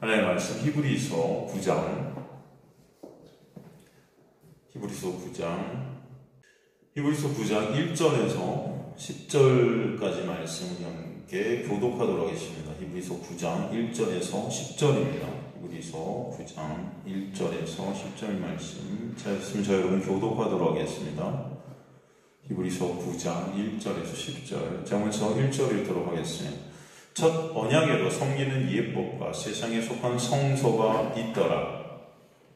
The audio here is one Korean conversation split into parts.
하나님의 말씀 히브리서 9장 1절에서 10절까지 말씀을 함께 교독하도록 하겠습니다. 히브리서 9장 1절에서 10절입니다. 히브리서 9장 1절에서 10절 말씀 찾았으면 저 여러분 교독하도록 하겠습니다. 히브리서 9장 1절에서 10절. 자, 먼저 1절 읽도록 하겠습니다. 첫 언약에도 섬기는 예법과 세상에 속한 성소가 있더라.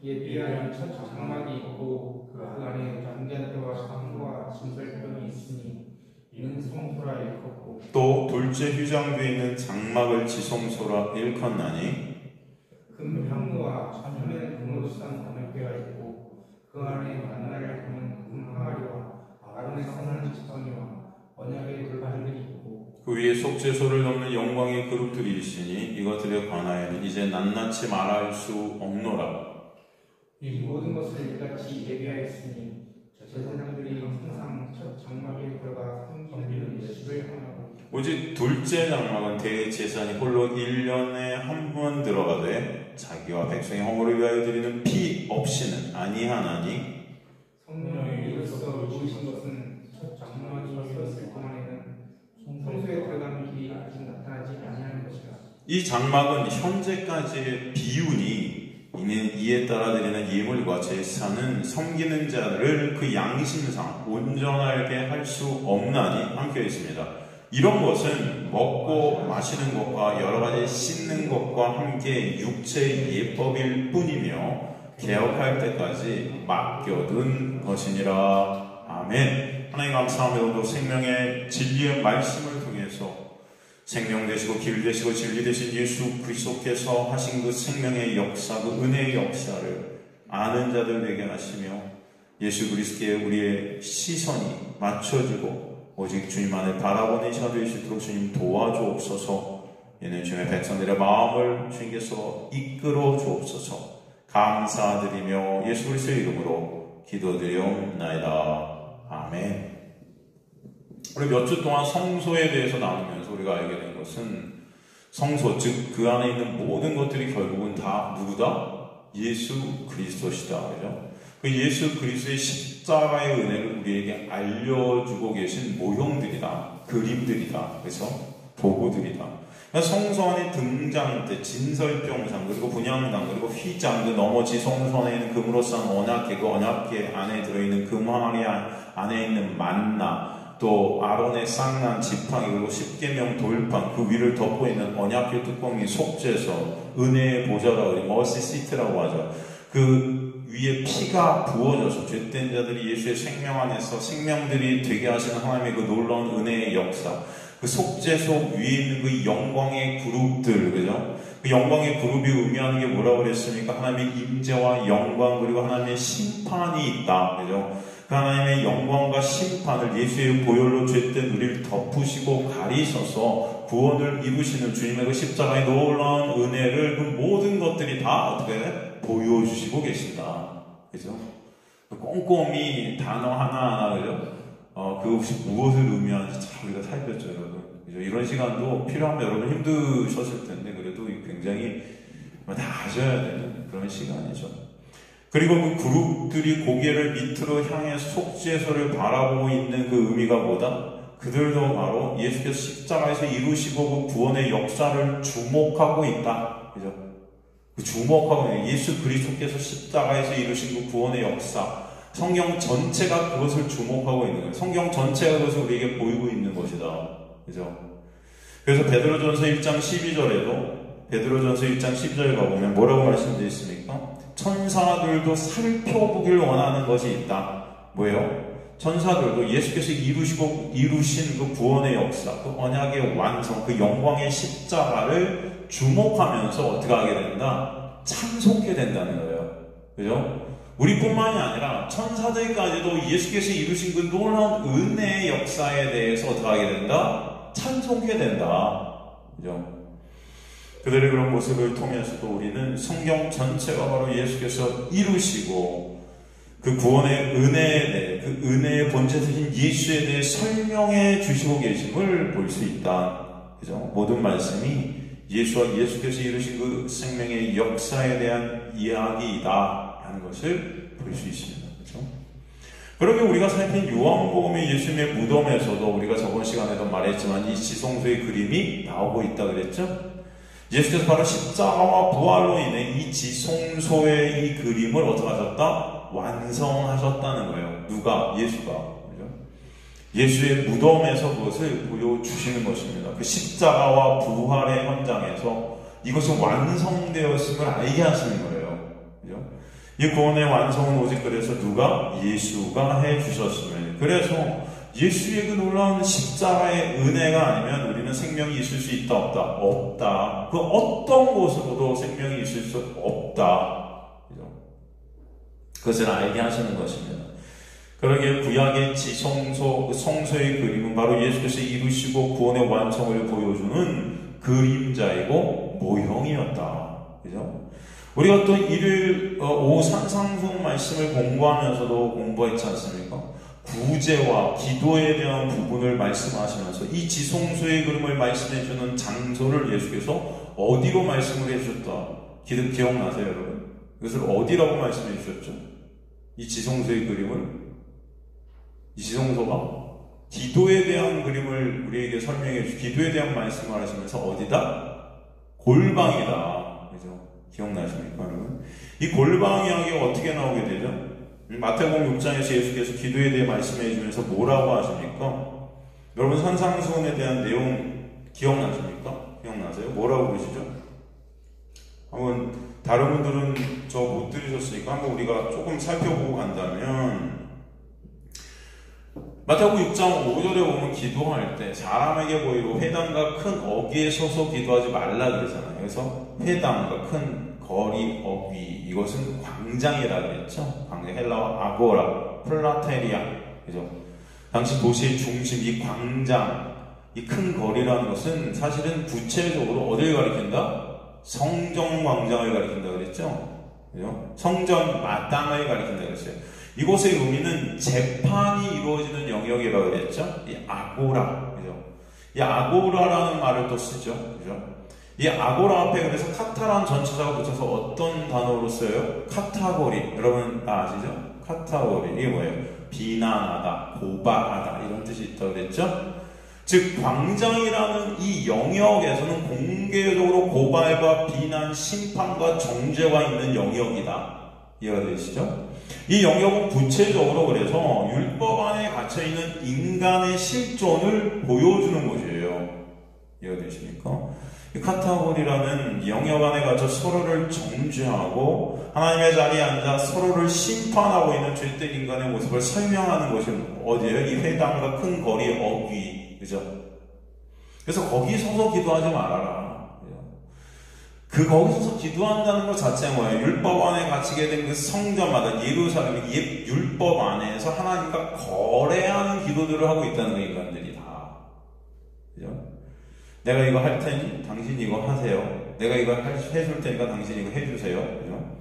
이에 비하여 첫 장막이 있고 그 안에 남자들과 상과 진설병이 있으니 이는 성소라 일컫고, 또 둘째 휘장되어 있는 장막을 지성소라 일컫나니 금 향로와 천연의 금으로 싼 언약궤가 있고 그 안에 만나를 담은 금 항아리와 아론의 선한 지팡이와 언약의 돌판들이 있고, 그 위에 속죄소를 넘는 영광의 그룹들이 있으니 이것들에 관하여는 이제 낱낱이 말할 수 없노라. 이 모든 것을 이같이 예비하였으니 제사장들이 항상 첫 장막에 들어가 섬기는 예식을 하고, 오직 둘째 장막은 대제사장이 홀로 1년에 한 번 들어가되 자기와 백성의 허물을 위하여 드리는 피 없이는 아니하나니, 성령을 이로써 이루신 것은 첫 장막이 있었을 동안에는 성소에 들어가는 길이 아직 나타나지 아니하는 것이라. 이 장막은 현재까지의 비운이 이는 이에 따라 드리는 예물과 제사는 섬기는 자들을 그 양심상 온전하게 할 수 없나니 함께 있습니다. 이런 것은 먹고 마시는 것과 여러 가지 씻는 것과 함께 육체의 예법일 뿐이며 개혁할 때까지 맡겨둔 것이니라. 아멘. 하나님 감사합니다. 오늘도 생명의 진리의 말씀을 통해서 생명 되시고 길 되시고 진리 되신 예수 그리스도께서 하신 그 생명의 역사, 그 은혜의 역사를 아는 자들 되게 하시며 예수 그리스도께 우리의 시선이 맞춰지고 오직 주님 안에 바라보는 자 될 수 있도록 주님 도와주옵소서. 이는 주님의 백성들의 마음을 주님께서 이끌어 주옵소서. 감사드리며 예수 그리스도의 이름으로 기도드리옵나이다. 아멘. 우리 몇 주 동안 성소에 대해서 나누면서 우리가 알게 된 것은 성소, 즉 그 안에 있는 모든 것들이 결국은 다 누구다? 예수 그리스도시다. 그죠? 그 예수 그리스도의 십자가의 은혜를 우리에게 알려주고 계신 모형들이다. 그림들이다. 그래서 도구들이다. 성소 안에 등장 때 진설병상, 그리고 분향당, 그리고 휘장, 그 너머지 성소 안에 있는 금으로 싼 언약궤, 그 언약궤 안에 들어있는 금 항아리 안에 있는 만나, 또 아론의 쌍난 지팡이, 그리고 십계명 돌판, 그 위를 덮고 있는 언약궤 뚜껑이 속죄서, 은혜의 보좌라고 하죠. 머시 시트라고 하죠. 그 위에 피가 부어져서 죄된 자들이 예수의 생명 안에서 생명들이 되게 하시는 하나님의 그 놀라운 은혜의 역사, 그 속죄소 위에 있는 그 영광의 그룹들, 그죠? 그 영광의 그룹이 의미하는 게 뭐라고 그랬습니까? 하나님의 임재와 영광, 그리고 하나님의 심판이 있다, 그죠? 그 하나님의 영광과 심판을 예수의 보혈로 죄된 우리를 덮으시고 가리셔서 구원을 이루시는 주님의 그 십자가의 놀라운 은혜를 그 모든 것들이 다 어떻게 보여주시고 계신다. 그죠? 꼼꼼히 단어 하나하나, 그죠? 그것이 무엇을 의미하는지 잘 우리가 살폈죠, 여러분. 그죠? 이런 시간도 필요하면 여러분 힘드셨을 텐데, 그래도 굉장히 다 하셔야 되는 그런 시간이죠. 그리고 그 그룹들이 고개를 밑으로 향해서 속죄소를 바라보고 있는 그 의미가 뭐다? 그들도 바로 예수께서 십자가에서 이루시고 그 구원의 역사를 주목하고 있다. 그죠? 그 주목하고 있는 예수 그리스도께서 십자가에서 이루신 그 구원의 역사, 성경 전체가 그것을 주목하고 있는 거예요. 성경 전체가 그것을 우리에게 보이고 있는 것이다. 그죠? 그래서 베드로전서 1장 12절에도 베드로전서 1장 12절에 가보면 뭐라고 말씀되어 있습니까? 천사들도 살펴보길 원하는 것이 있다. 뭐예요? 천사들도 예수께서 이루신 그 구원의 역사, 그 언약의 완성, 그 영광의 십자가를 주목하면서 어떻게 하게 된다? 찬송하게 된다는 거예요. 그죠? 우리뿐만이 아니라 천사들까지도 예수께서 이루신 그 놀라운 은혜의 역사에 대해서 어떻게 하게 된다? 찬송하게 된다. 그죠? 그들의 그런 모습을 통해서도 우리는 성경 전체가 바로 예수께서 이루시고 그 구원의 은혜에 대해, 그 은혜의 본체이신 예수에 대해 설명해 주시고 계심을 볼 수 있다. 그죠? 모든 말씀이 예수께서 이루신 그 생명의 역사에 대한 이야기이다라는 것을 볼 수 있습니다. 그렇죠? 그러게 우리가 살핀 요한복음의 예수님의 무덤에서도 우리가 저번 시간에도 말했지만 이 지성소의 그림이 나오고 있다 그랬죠? 예수께서 바로 십자가와 부활로 인해 이 지성소의 이 그림을 어떻게 하셨다? 완성하셨다는 거예요. 누가? 예수가. 그죠? 예수의 무덤에서 그것을 보여주시는 것입니다. 그 십자가와 부활의 현장에서 이것이 완성되었음을 알게 하시는 거예요. 그죠? 이 구원의 완성은 오직 그래서 누가? 예수가 해주셨음을. 그래서 예수의 그 놀라운 십자가의 은혜가 아니면 우리는 생명이 있을 수 있다 없다? 없다. 그 어떤 곳으로도 생명이 있을 수 없다. 그죠? 그것을 알게 하시는 것입니다. 그러기에 구약의 지성소, 성소의 그림은 바로 예수께서 이루시고 구원의 완성을 보여주는 그림자이고 모형이었다. 그죠? 우리가 또 일요일 오후 산상수훈 말씀을 공부하면서도 공부했지 않습니까? 구제와 기도에 대한 부분을 말씀하시면서 이 지성소의 그림을 말씀해주는 장소를 예수께서 어디로 말씀을 해주셨다? 기억나세요, 여러분? 그것을 어디라고 말씀해 주셨죠? 이 지성소의 그림을? 이 지성소가 기도에 대한 그림을 우리에게 설명해 주시고 기도에 대한 말씀을 하시면서 어디다? 골방이다. 그죠? 기억나십니까, 여러분? 이 골방 이야기가 어떻게 나오게 되죠? 마태복음 6장에서 예수께서 기도에 대해 말씀해 주면서 뭐라고 하십니까? 여러분 산상수훈에 대한 내용 기억나십니까? 기억나세요? 뭐라고 그러시죠? 한번 다른 분들은 저 못 들으셨으니까 한번 우리가 조금 살펴보고 간다면 마태복음 6장 5절에 보면 기도할 때 사람에게 보이고 회당과 큰 어귀에 서서 기도하지 말라 그러잖아요. 그래서 회당과 큰 거리, 어귀, 이것은 광장이라 그랬죠. 광장, 헬라어 아고라, 플라테리아, 그죠? 당시 도시의 중심, 이 광장, 이 큰 거리라는 것은 사실은 구체적으로 어디를 가리킨다? 성전 광장을 가리킨다 그랬죠. 그죠? 성전 마당을 가리킨다 그랬어요. 이곳의 의미는 재판이 이루어지는 영역이라고 그랬죠. 이 아고라, 그죠? 이 아고라라는 말을 또 쓰죠, 그죠? 이 아고라 앞에 그래서 카타란 전치사가 붙여서 어떤 단어로 써요? 카타고리. 여러분 다 아시죠? 카타고리. 이게 뭐예요? 비난하다, 고발하다 이런 뜻이 있다고 그랬죠? 즉 광장이라는 이 영역에서는 공개적으로 고발과 비난, 심판과 정죄가 있는 영역이다. 이해가 되시죠? 이 영역은 구체적으로 그래서 율법 안에 갇혀있는 인간의 실존을 보여주는 곳이에요. 이해가 되십니까? 이 카타고리라는 영역 안에 갇혀 서로를 정죄하고 하나님의 자리에 앉아 서로를 심판하고 있는 죄된 인간의 모습을 설명하는 곳이 어디예요? 이 회당과 큰 거리 어귀, 그죠? 그래서 거기 서서 기도하지 말아라. 거기 서서 기도한다는 것 자체가 뭐예요? 율법 안에 갇히게 된 그 성전마다 예루살렘 옛 율법 안에서 하나님과 거래하는 기도들을 하고 있다는 거 인간들이 다, 그죠? 내가 이거 할 테니 당신이 이거 하세요. 내가 이거 해줄 테니까 당신이 이거 해주세요. 그죠?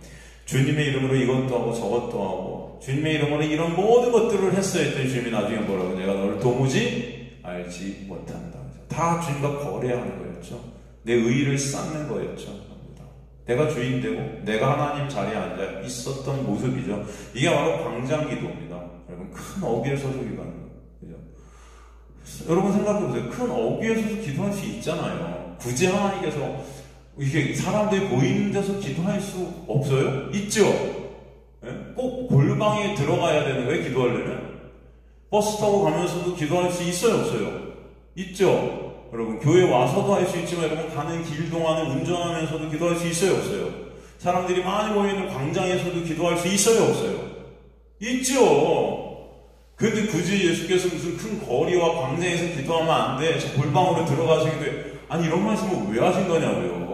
주님의 이름으로 이것도 하고 저것도 하고 주님의 이름으로 이런 모든 것들을 했어야 했더니 주님이 나중에 뭐라고? 내가 너를 도무지 알지 못한다. 다 주님과 거래하는 거였죠. 내 의의를 쌓는 거였죠. 내가 주인 되고 내가 하나님 자리에 앉아 있었던 모습이죠. 이게 바로 광장 기도입니다. 여러분 큰 어귀에 서서 기도하는 거예요. 그죠? 여러분 생각해보세요. 큰 어귀에 서서 기도할 수 있잖아요. 굳이 하나님께서 이게 사람들이 보이는 데서 기도할 수 없어요? 있죠? 네? 꼭 골방에 들어가야 되는 거예요, 기도하려면? 버스 타고 가면서도 기도할 수 있어요, 없어요? 있죠? 여러분, 교회 와서도 할 수 있지만 여러분 가는 길 동안에 운전하면서도 기도할 수 있어요, 없어요? 사람들이 많이 모여있는 광장에서도 기도할 수 있어요, 없어요? 있죠? 근데 굳이 예수께서 무슨 큰 거리와 광장에서 기도하면 안 돼. 저 골방으로 들어가시기도 해. 아니 이런 말씀을 왜 하신 거냐고요.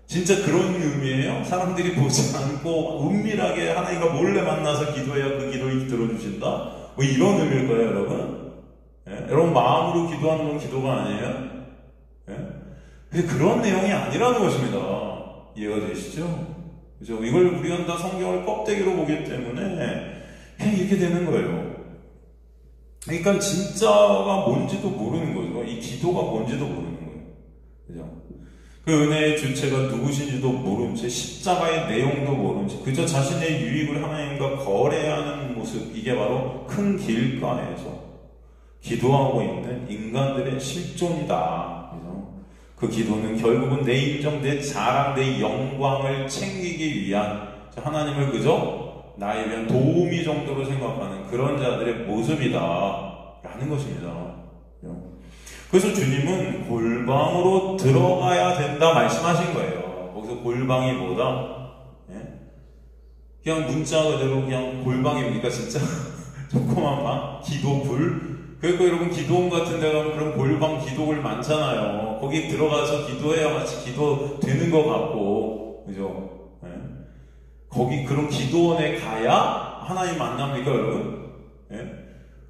진짜 그런 의미예요? 사람들이 보지 않고 은밀하게 하나님과 몰래 만나서 기도해야 그 기도를 들어주신다? 뭐 이런 의미일까요, 여러분? 예? 여러분 마음으로 기도하는 건 기도가 아니에요? 예? 근데 그런 내용이 아니라는 것입니다. 이해가 되시죠? 그죠? 이걸 우리가 다 성경을 껍데기로 보기 때문에 그냥 이렇게 되는 거예요. 그러니까 진짜가 뭔지도 모르는 거죠. 이 기도가 뭔지도 모르는 거예요. 그죠? 그 은혜의 주체가 누구신지도 모른 채 십자가의 내용도 모른 채 그저 자신의 유익을 하나님과 거래하는 모습, 이게 바로 큰 길가에서 기도하고 있는 인간들의 실존이다. 그 기도는 결국은 내 인정, 내 자랑, 내 영광을 챙기기 위한 하나님을 그저 나에 위한 도우미 정도로 생각하는 그런 자들의 모습이다 라는 것입니다. 그래서 주님은 골방으로 들어가야 된다 말씀하신 거예요. 거기서 골방이 뭐다? 그냥 문자 그대로 그냥 골방입니까 진짜? 조그만 방? 기도불? 그러니까 여러분 기도원 같은 데 가면 그런 골방 기도글 많잖아요. 거기 들어가서 기도해야 마치 기도 되는 것 같고, 그죠? 네. 거기 그런 기도원에 가야 하나님 만납니까, 여러분? 네?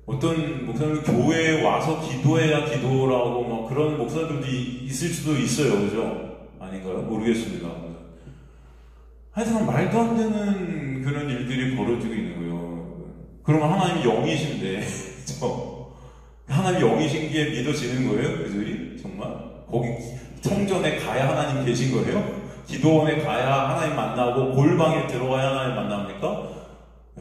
어떤 목사님 교회에 와서 기도해야 기도라고 막 그런 목사들도 있을 수도 있어요, 그죠? 아닌가요? 모르겠습니다. 하여튼 말도 안 되는 그런 일들이 벌어지고 있는 거예요. 그러면 하나님이 영이신데, 하나님 영이신기에 믿어지는 거예요? 그들이? 정말? 거기 성전에 가야 하나님 계신 거예요? 기도원에 가야 하나님 만나고 골방에 들어가야 하나님 만납니까?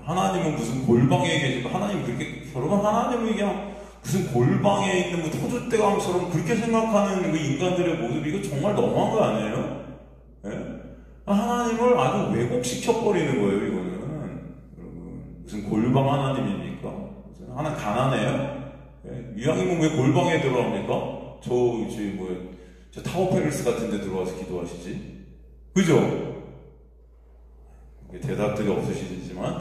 하나님은 무슨 골방에 계시고 하나님 그렇게 여러분 하나님은 그냥 무슨 골방에 있는 뭐 터줏대감처럼 그렇게 생각하는 그 인간들의 모습이 이거 정말 너무한 거 아니에요? 네? 하나님을 아주 왜곡시켜버리는 거예요 이거는. 여러분 무슨 골방 하나님입니까? 하나 가난해요? 이왕이면 왜 골방에 들어갑니까? 저 타워 페리스 같은 데 들어와서 기도하시지? 그죠? 대답들이 없으시지만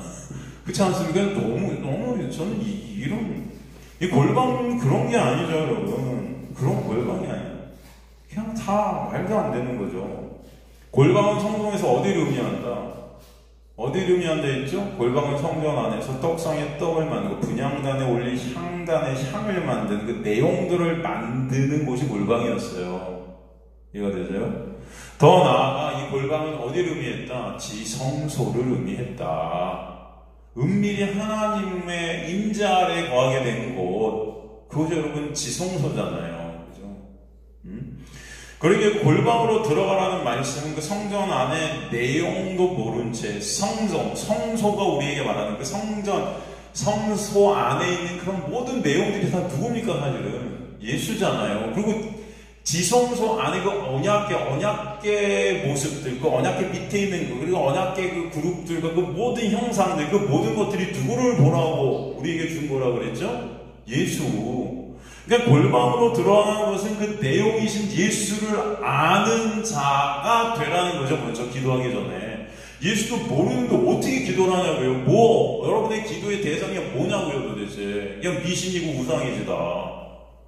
그렇지 않습니까? 너무 저는 이 골방 그런 게 아니죠 여러분. 그런 골방이 아니에요. 그냥 다 말도 안 되는 거죠. 골방은 성경에서 어디를 의미한다? 어디를 의미한다 했죠? 골방은 성전 안에서 떡상에 떡을 만들고 분향단에 올린 향단에 향을 만드는 그 내용들을 만드는 곳이 골방이었어요. 이해가 되죠? 더 나아가 이 골방은 어디를 의미했다? 지성소를 의미했다. 은밀히 하나님의 임재 아래 거하게 된 곳, 그것이 여러분 지성소잖아요. 그죠? 그러니까 골방으로 들어가라는 말씀은 그 성전 안에 내용도 모른 채 성소가 우리에게 말하는 그 성소 안에 있는 그런 모든 내용들이 다 누굽니까 사실은? 예수잖아요. 그리고 지성소 안에 그 언약계 모습들, 그 언약계 밑에 있는 거, 그리고 언약계 그 그룹들과 그 모든 형상들, 그 모든 것들이 누구를 보라고 우리에게 준 거라고 그랬죠? 예수. 그러니까 골방으로 들어가는 것은 그 내용이신 예수를 아는 자가 되라는 거죠. 먼저 기도하기 전에. 예수도 모르는데 어떻게 기도를 하냐고요? 여러분의 기도의 대상이 뭐냐고요 도대체. 그냥 미신이고 우상이지다.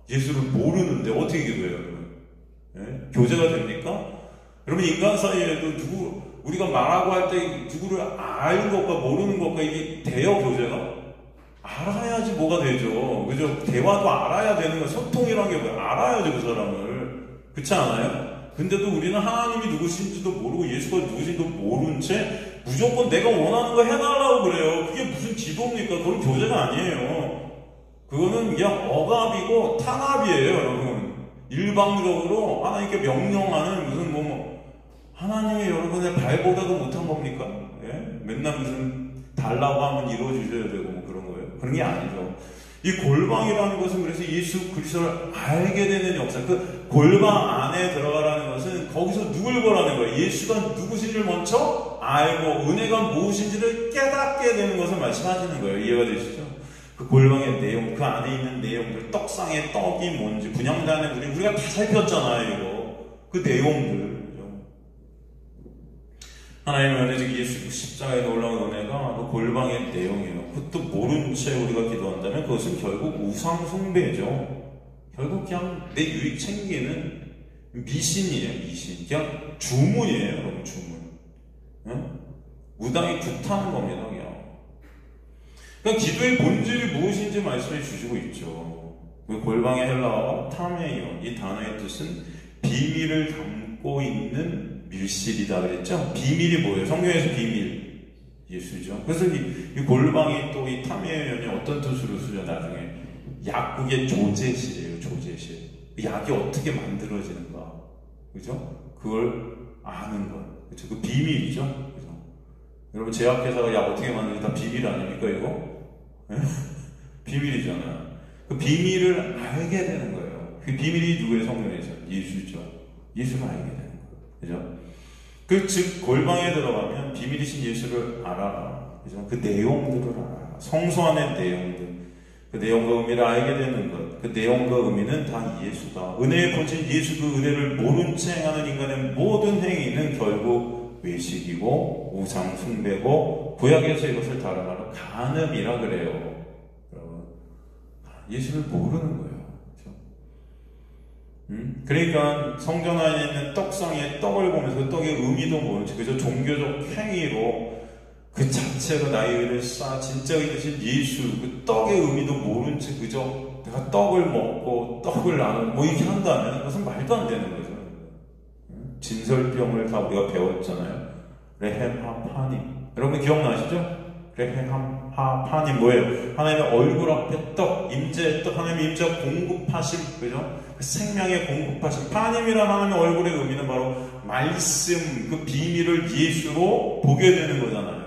예수를 모르는데 어떻게 기도해요 여러분? 네? 교제가 됩니까? 여러분 인간 사이에도 우리가 말하고 할 때 누구를 아는 것과 모르는 것과 이게 돼요 교제가? 알아야지 뭐가 되죠. 그죠? 대화도 알아야 되는 거, 소통이라는 게 뭐예요? 알아야죠, 그 사람을. 그렇지 않아요? 근데도 우리는 하나님이 누구신지도 모르고 예수가 누구신지도 모른 채 무조건 내가 원하는 거 해달라고 그래요. 그게 무슨 기도입니까? 그건 교제가 아니에요. 그거는 그냥 억압이고 탄압이에요, 여러분. 일방적으로 하나님께 명령하는 무슨 하나님이 여러분의 발보다도 못한 겁니까? 예? 맨날 무슨 달라고 하면 이루어주셔야 되고 그런 거예요. 그런 게 아니죠. 이 골방이라는 것은 그래서 예수 그리스도를 알게 되는 역사, 그 골방 안에 들어가라는 것은 거기서 누굴 보라는 거예요. 예수가 누구신지를 먼저 알고 은혜가 무엇인지를 깨닫게 되는 것을 말씀하시는 거예요. 이해가 되시죠? 그 골방의 내용, 그 안에 있는 내용들, 떡상의 떡이 뭔지, 분향단에 우리가 다 살폈잖아요, 이거. 그 내용들. 하나님의 은혜, 즉 예수 십자가에 올라온 은혜가 그 골방의 내용이에요. 그것도 모른 채 우리가 기도한다면 그것은 결국 우상 숭배죠. 결국 그냥 내 유익 챙기는 미신이에요, 미신. 그냥 주문이에요, 여러분, 주문. 응? 무당이 굿하는 겁니다, 그냥. 그러니까 기도의 본질이 무엇인지 말씀해 주시고 있죠. 그 골방의 헬라어가 타메이온, 이 단어의 뜻은 비밀을 담고 있는 밀실이다 그랬죠? 비밀이 뭐예요? 성경에서 비밀 예수죠. 그래서 이 골방이 또 이 타메이온이 어떤 뜻으로 쓰죠? 나중에 약국의 조제실이에요. 조제실. 약이 어떻게 만들어지는가, 그죠? 그걸 아는 것. 그렇죠? 그 비밀이죠. 그죠? 여러분 제약회사가 약 어떻게 만드는지 다 비밀 아닙니까 이거? 네? 비밀이잖아요. 그 비밀을 알게 되는 거예요. 그 비밀이 누구의 성령이죠? 예수죠. 예수가 알게 되는 거예요. 그죠? 그 즉 골방에 들어가면 비밀이신 예수를 알아라. 그죠? 그 내용들을 알아라. 성소 안의 내용들. 그 내용과 의미를 알게 되는 것. 그 내용과 의미는 다 예수다. 은혜의 본질 예수 그 은혜를 모른 채 행하는 인간의 모든 행위는 결국 외식이고 우상 숭배고 구약에서 이것을 다른 말로 간음이라 그래요. 여러분 예수를 모르는 거예요. 그러니까 성전 안에 있는 떡상에 떡을 보면서 그 떡의 의미도 모르지 그저 종교적 행위로 그 자체로 나의 의를 쌓아 진짜 의되신 예수 그 떡의 의미도 모른 채 그저 내가 떡을 먹고 떡을 나누고 뭐 이렇게 한다면 그것은 말도 안 되는 거죠. 진설병을 다 우리가 배웠잖아요. 레헴하파님 여러분 기억나시죠? 레헴하파님 뭐예요? 하나님의 얼굴 앞에 떡 임재 떡 하나님의 임재가 공급하실 그죠? 그 생명의 공급하신 파님이라는 하나님의 얼굴의 의미는 바로 말씀 그 비밀을 예수로 보게 되는 거잖아요.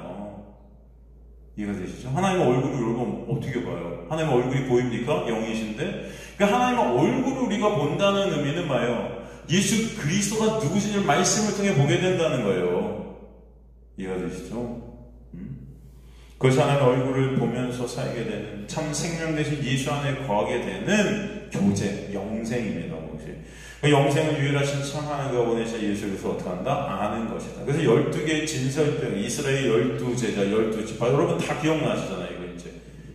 이해가 되시죠? 하나님의 얼굴을 여러분 어떻게 봐요? 하나님의 얼굴이 보입니까? 영이신데 그러니까 하나님의 얼굴을 우리가 본다는 의미는 뭐예요? 예수 그리스도가 누구신지를 말씀을 통해 보게 된다는 거예요. 이해가 되시죠? 그것이 하나님의 얼굴을 보면서 살게 되는 참 생명 대신 예수 안에 거하게 되는 교제, 영생입니다. 그 영생은 유일하신 참 하나님과 보내신 예수를 어떻게 한다? 아는 것이다. 그래서 12개의 진설병, 이스라엘 12제자, 12지파 여러분 다 기억나시잖아요. 이거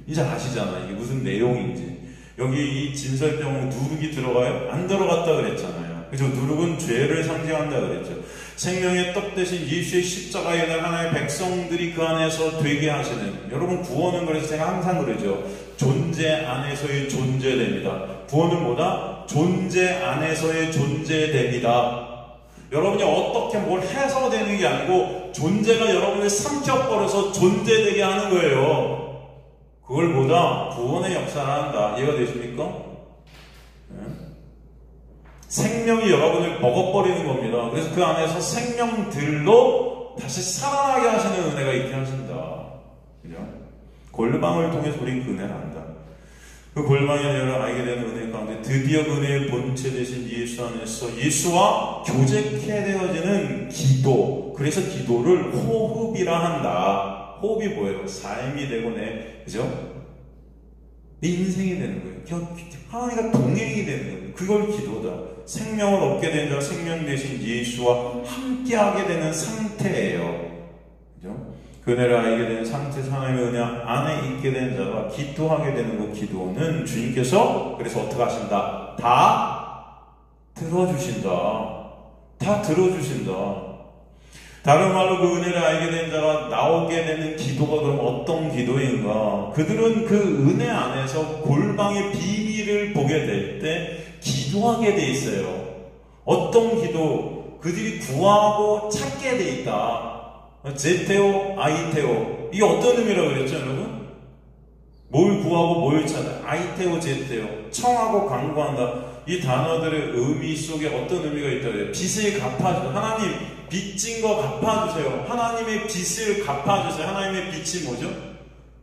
이제 아시잖아요. 이게 무슨 내용인지. 여기 이 진설병은 누룩이 들어가요? 안 들어갔다 그랬잖아요. 그죠? 누룩은 죄를 상징한다 그랬죠. 생명의 떡 대신 예수의 십자가에 대한 하나님의 백성들이 그 안에서 되게 하시는 여러분 구원은 그래서 제가 항상 그러죠. 존재 안에서의 존재됩니다. 구원은 뭐다? 존재 안에서의 존재됩니다. 여러분이 어떻게 뭘 해서 되는 게 아니고 존재가 여러분을 삼켜버려서 존재되게 하는 거예요. 그걸 보다 구원의 역사를 한다. 이해가 되십니까? 네? 생명이 여러분을 먹어버리는 겁니다. 그래서 그 안에서 생명들로 다시 살아나게 하시는 은혜가 있게 하신다. 그죠? 골방을 통해서 우린 그 은혜를 안다. 그 골방의 은혜를 알게 되는 은혜 가운데 드디어 그 은혜의 본체 되신 예수 안에서 예수와 교제케 되어지는 기도. 그래서 기도를 호흡이라 한다. 호흡이 뭐예요? 삶이 되고 그죠? 내 인생이 되는 거예요. 하나님과 동행이 되는 거예요. 그걸 기도다. 생명을 얻게 된 자, 생명 대신 예수와 함께하게 되는 상태예요. 그죠? 그 은혜를 알게 된 상태에서 하나님의 은혜 안에 있게 된 자가 기도하게 되는 그 기도는 주님께서 그래서 어떻게 하신다? 다 들어주신다. 다 들어주신다. 다른 말로 그 은혜를 알게 된 자가 나오게 되는 기도가 그럼 어떤 기도인가? 그들은 그 은혜 안에서 골방의 비밀을 보게 될 때 기도하게 돼 있어요. 어떤 기도? 그들이 구하고 찾게 돼 있다. 제테오, 아이테오. 이게 어떤 의미라고 그랬죠, 여러분? 뭘 구하고 뭘 찾아? 아이테오, 제테오. 청하고 간구한다. 이 단어들의 의미 속에 어떤 의미가 있다 그래요? 빚을 갚아주세요. 하나님, 빚진 거 갚아주세요. 하나님의 빚을 갚아주세요. 하나님의 빚이 뭐죠?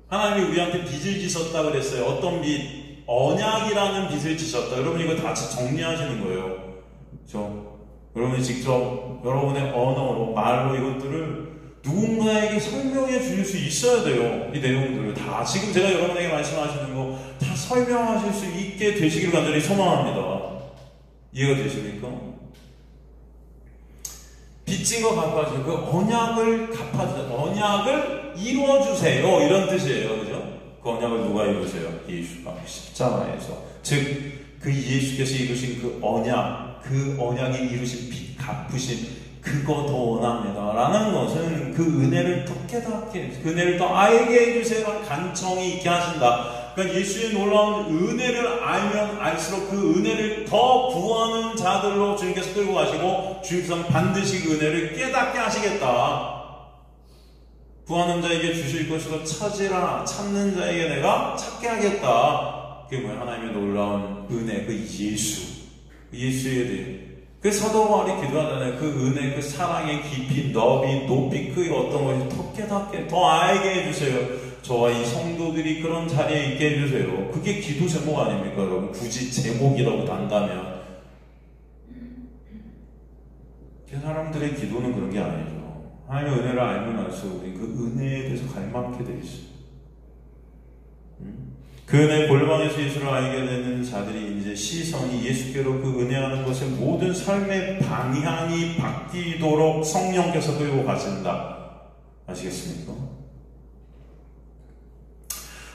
하나님이 우리한테 빚을 지셨다 그랬어요. 어떤 빚? 언약이라는 빚을 지셨다. 여러분 이거 다 정리하시는 거예요. 그렇죠? 여러분이 직접 여러분의 언어로 말로 이것들을 누군가에게 설명해 줄 수 있어야 돼요. 이 내용들을 다 지금 제가 여러분에게 말씀하시는 거 다 설명하실 수 있게 되시길 간절히 소망합니다. 이해가 되십니까? 빚진 거 갚아주세요. 그 언약을 갚아주세요. 언약을 이루어주세요. 이런 뜻이에요. 그죠? 그 언약을 누가 이루세요? 예수가 십자가에서. 즉, 그 예수께서 이루신 그 언약이 이루신 빚 갚으신 그거 더 원합니다. 라는 것은 그 은혜를 더 깨닫게, 그 은혜를 더 알게 해주세요. 간청이 있게 하신다. 그러니까 예수의 놀라운 은혜를 알면 알수록 그 은혜를 더 구하는 자들로 주님께서 끌고 가시고 주님께서는 반드시 그 은혜를 깨닫게 하시겠다. 구하는 자에게 주실 것이고 찾으라. 찾는 자에게 내가 찾게 하겠다. 그게 뭐야? 하나님의 놀라운 은혜, 그 예수. 예수에 대해 그 사도 바울이 기도하잖아요. 그 은혜, 그 사랑의 깊이, 너비, 높이, 그 어떤 것이 더 깨닫게, 더 알게 해주세요. 저와 이 성도들이 그런 자리에 있게 해주세요. 그게 기도 제목 아닙니까, 여러분? 굳이 제목이라고 단다면. 사람들의 기도는 그런 게 아니죠. 하나님의 은혜를 알면 알수록 우리 그 은혜에 대해서 갈망하게 돼 있어요. 그 은혜 골방에서 예수를 알게 되는 자들이 이제 시선이 예수께로 그 은혜하는 것을 모든 삶의 방향이 바뀌도록 성령께서 끌고 가신다. 아시겠습니까?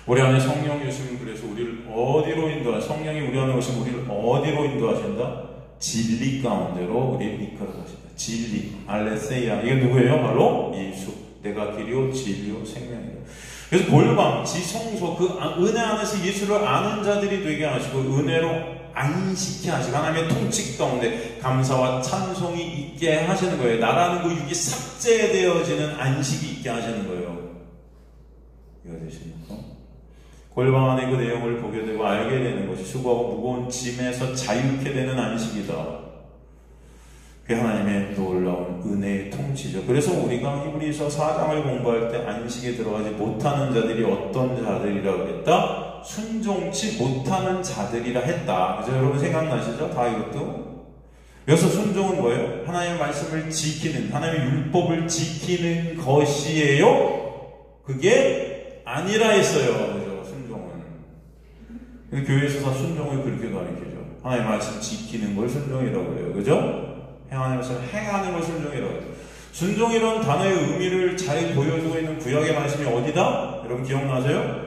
우리 안에 성령 예수는 그래서 우리를 어디로 성령이 우리 안에 오시면 우리를 어디로 인도하신다? 진리 가운데로 우리를 이끌어 가신다. 진리, 알레세이아. 이게 누구예요? 바로 예수. 내가 길이요, 진리요, 생명이요. 그래서 골방, 지성소, 그 은혜 안에서 예수를 아는 자들이 되게 하시고 은혜로 안식케 하시고 하나님의 통치 가운데 감사와 찬송이 있게 하시는 거예요. 나라는 그 육이 삭제되어지는 안식이 있게 하시는 거예요. 이해가 되십니까? 골방 안에 그 내용을 보게 되고 알게 되는 것이 수고하고 무거운 짐에서 자유케 되는 안식이다. 그게 하나님의 놀라운 은혜의 통치죠. 그래서 우리가 히브리서 4장을 공부할 때 안식에 들어가지 못하는 자들이 어떤 자들이라 그랬다? 순종치 못하는 자들이라 했다. 그죠? 여러분 생각나시죠? 다 이것도. 여기서 순종은 뭐예요? 하나님의 말씀을 지키는, 하나님의 율법을 지키는 것이에요? 그게 아니라 했어요. 그죠? 순종은. 교회에서 다 순종을 그렇게 가르치죠. 하나님의 말씀 지키는 걸 순종이라고 해요. 그죠? 행하는 걸 순종이라고 해요. 순종이라는 단어의 의미를 잘 보여주고 있는 구약의 말씀이 어디다? 여러분 기억나세요?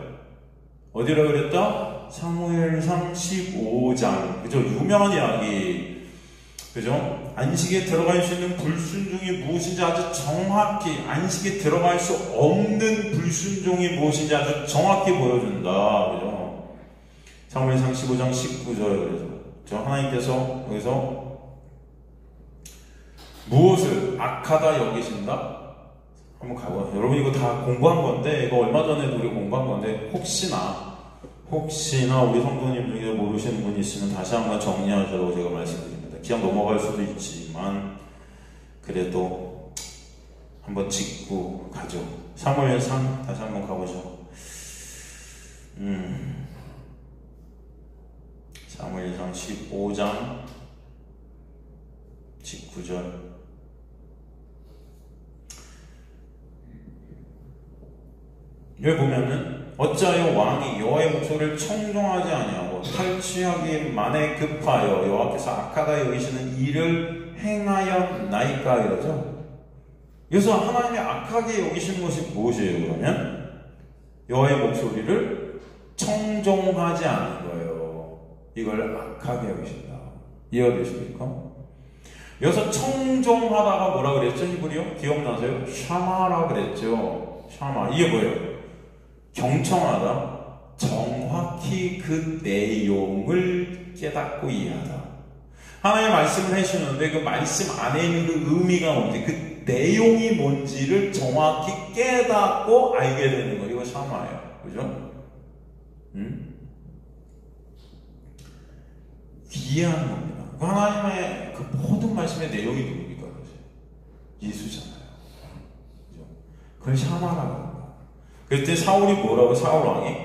어디라고 그랬다? 사무엘상 15장. 그죠? 유명한 이야기. 그죠? 안식에 들어갈 수 있는 불순종이 무엇인지 아주 정확히, 안식에 들어갈 수 없는 불순종이 무엇인지 아주 정확히 보여준다. 그죠? 사무엘상 15장 19절. 그래서 하나님께서 여기서 무엇을 악하다 여기신다? 한번 가봐. 여러분 이거 다 공부한 건데, 이거 얼마 전에도 우리 공부한 건데, 혹시나 우리 성도님 중에 모르시는 분이 있으면 다시 한번 정리하자고 제가 말씀드립니다. 그냥 넘어갈 수도 있지만 그래도 한번 짚고 가죠. 사무엘상 다시 한번 가보죠. 사무엘상 15장 19절. 여기 보면은 어찌하여 왕이 여호와의 목소리를 청종하지 아니하고 탈취하기 만에 급하여 여호와께서 악하다 여기시는 일을 행하였나이까 이러죠. 그래서 하나님이 악하게 여기시는 것이 무엇이에요? 그러면 여호와의 목소리를 청종하지 않은 거예요. 이걸 악하게 여기신다. 이해가 되십니까? 여기서 청종하다가 뭐라 그랬죠? 히브리어? 기억나세요? 샤마라 그랬죠. 샤마. 이게 뭐예요? 경청하다, 정확히 그 내용을 깨닫고 이해하다. 하나님의 말씀을 해주시는데 그 말씀 안에 있는 그 의미가 뭔지, 그 내용이 뭔지를 정확히 깨닫고 알게 되는 거예요. 이거 샤마예요. 그죠? 이해하는 겁니다. 하나님의 그 모든 말씀의 내용이 누굽니까? 예수잖아요. 그죠? 그걸 샤마라고 합니다. 그때 사울이 뭐라고, 사울 왕이?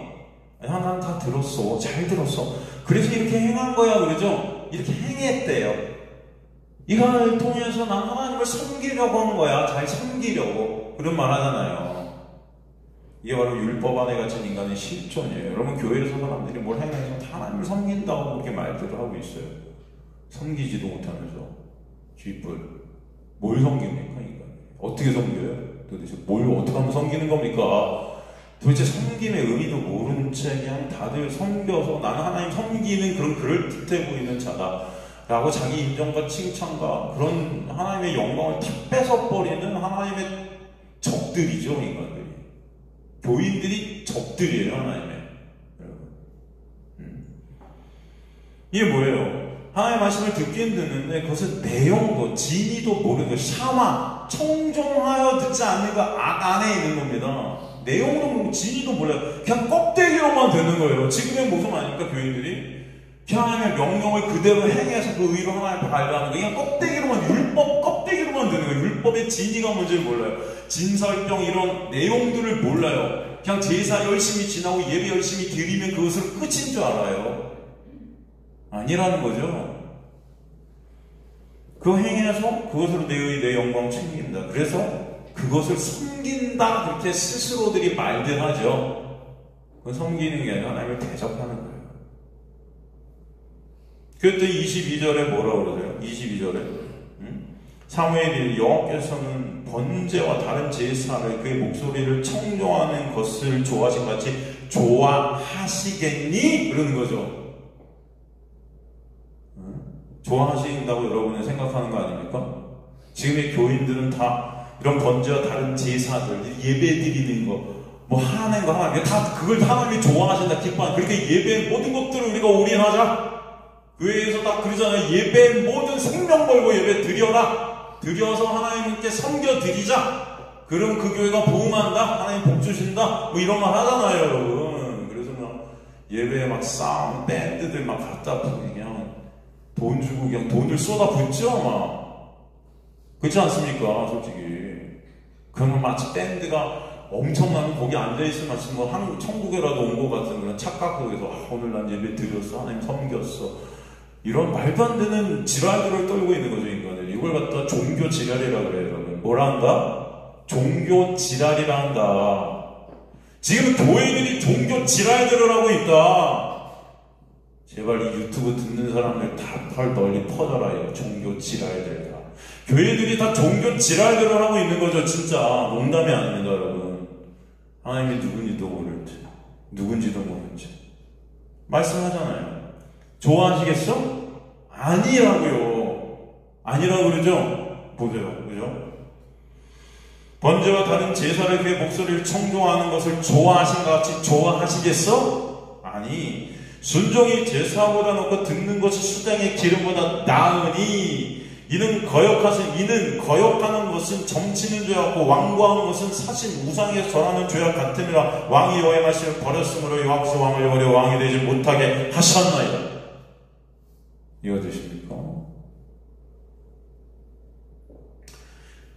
난 다 들었어. 잘 들었어. 그래서 이렇게 행한 거야. 그러죠? 이렇게 행했대요. 이걸 통해서 난 하나님을 섬기려고 한 거야. 잘 섬기려고. 그런 말 하잖아요. 이게 바로 율법 안에 갇힌 인간의 실존이에요. 여러분, 교회에서 사람들이 뭘 행해서 다 하나님을 섬긴다고 그렇게 말들을 하고 있어요. 섬기지도 못하면서. 쥐뿔. 뭘 섬깁니까, 인간? 어떻게 섬겨요? 도대체 뭘 어떻게 하면 섬기는 겁니까? 도대체 섬김의 의미도 모르는 채 그냥 다들 섬겨서 나는 하나님 섬기는 그런 그럴듯해 보이는 자다 라고 자기 인정과 칭찬과 그런 하나님의 영광을 다 뺏어버리는 하나님의 적들이죠. 인간들이. 교인들이 적들이에요. 하나님의. 여러분. 이게 뭐예요? 하나님의 말씀을 듣긴 듣는데 그것의 내용도 진의도 모르고 샤마, 청종하여 듣지 않는 그 안에 있는 겁니다. 내용도 모르고 진의도 몰라요. 그냥 껍데기로만 되는 거예요. 지금의 모습 아닙니까? 교인들이 하나님의 명령을 그대로 행해서 그 의로 하나님 앞에 발견하는 거예요. 그냥 껍데기로만, 율법 껍데기로만 드는 거예요. 율법의 진의가 뭔지를 몰라요. 진설병 이런 내용들을 몰라요. 그냥 제사 열심히 지나고 예배 열심히 드리면 그것으로 끝인 줄 알아요. 아니라는 거죠. 그 행해서 그것으로 내 영광 챙긴다. 그래서 그것을 섬긴다. 그렇게 스스로들이 말들 하죠. 그건 섬기는 게 아니라 하나님을 대적하는 거예요. 그때 22절에 뭐라고 그러세요? 22절에 사무엘이 여호와께서는 번제와 다른 제사를 그의 목소리를 청종하는 것을 좋아하신 같이 좋아하시겠니? 그러는 거죠. 좋아하신다고 여러분은 생각하는 거 아닙니까? 지금의 교인들은 다 이런 번제와 다른 제사들, 예배 드리는 거, 뭐 하는 거 하나님, 다 그걸 하나님이 좋아하신다, 기뻐한다. 그렇게 예배 모든 것들을 우리가 올인하자. 교회에서 딱 그러잖아요. 예배 모든 생명 걸고 예배 드려라. 드려서 하나님께 섬겨드리자. 그럼 그 교회가 부흥한다. 하나님 복 주신다. 뭐 이런 말 하잖아요, 여러분. 그래서 막 예배에 막 싸움, 밴드들 막 갖다 그냥 돈 주고 그냥 돈을 쏟아붓죠, 막. 그렇지 않습니까, 솔직히. 그러면 마치 밴드가 엄청나면 거기 앉아있으면 마치 뭐 천국에라도 온 것 같은 그런 착각하고 해서 오늘 난 예배 드렸어. 하나님 섬겼어. 이런 말도 안 되는 지랄들을 떨고 있는 거죠, 인간들이. 이걸 갖다 종교 지랄이라고 그래요, 여러분. 뭐라 한다? 종교 지랄이라 한다. 지금 교회들이 종교 지랄들을 하고 있다. 제발 이 유튜브 듣는 사람들 다 널리 퍼져라, 이거. 종교 지랄들 다. 교회들이 다 종교 지랄들을 하고 있는 거죠, 진짜. 농담이 아닙니다, 여러분. 하나님이 누군지도 모를지, 누군지도 모를지. 말씀하잖아요. 좋아하시겠어? 아니라고요. 아니라고 그러죠? 보세요. 그죠? 번제와 다른 제사를 그의 목소리를 청종하는 것을 좋아하신 것 같이 좋아하시겠어? 아니. 순종이 제사보다 높고 듣는 것이 수장의 기름보다 나으니 이는 거역하는 것은 점치는 죄 같고 완고하는 것은 사실 우상에 절하는 죄와 같으니라. 왕이 여호와의 말씀을 버렸으므로 여호와께서 왕을 버려 왕이 되지 못하게 하셨나이다. 이거 되십니까?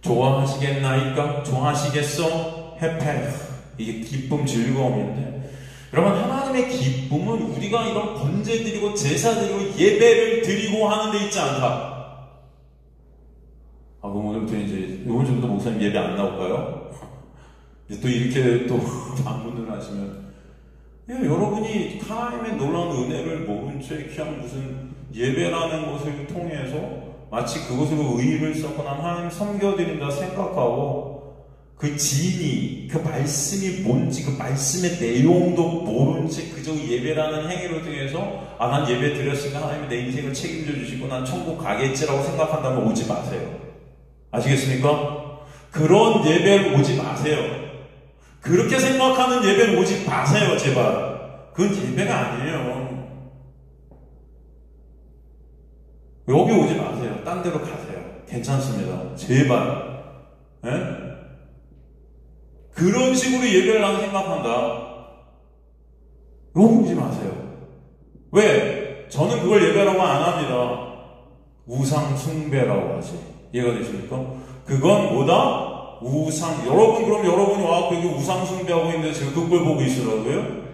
좋아하시겠나이까? 좋아하시겠어? 해패. 이게 기쁨, 즐거움인데, 여러분, 하나님의 기쁨은 우리가 이런 번제 드리고 제사 드리고 예배를 드리고 하는 데 있지 않다. 그럼 오늘부터 이제 이번 주부터 목사님 예배 안 나올까요? 이제 또 이렇게 또 방문을 하시면, 여러분이 하나님의 놀라운 은혜를 모른 채 그냥 무슨 예배라는 것을 통해서 마치 그것으로 의의를 썼거나 하나님 섬겨드린다 생각하고 그 진이, 그 말씀이 뭔지 그 말씀의 내용도 모른 채 그저 예배라는 행위를 통해서 난 예배 드렸으니까 하나님이 내 인생을 책임져 주시고 난 천국 가겠지라고 생각한다면 오지 마세요. 아시겠습니까? 그런 예배를 오지 마세요. 그렇게 생각하는 예배를 오지 마세요, 제발. 그건 예배가 아니에요. 여기 오지 마세요. 딴 데로 가세요. 괜찮습니다. 제발. 에? 그런 식으로 예배를 난 생각한다. 여기 오지 마세요. 왜? 저는 그걸 예배라고 안 합니다. 우상 숭배라고 하지. 이해가 되십니까? 그건 뭐다? 그럼 여러분이 와서 여기 우상 숭배하고 있는데 제가 그걸 보고 있으라고요?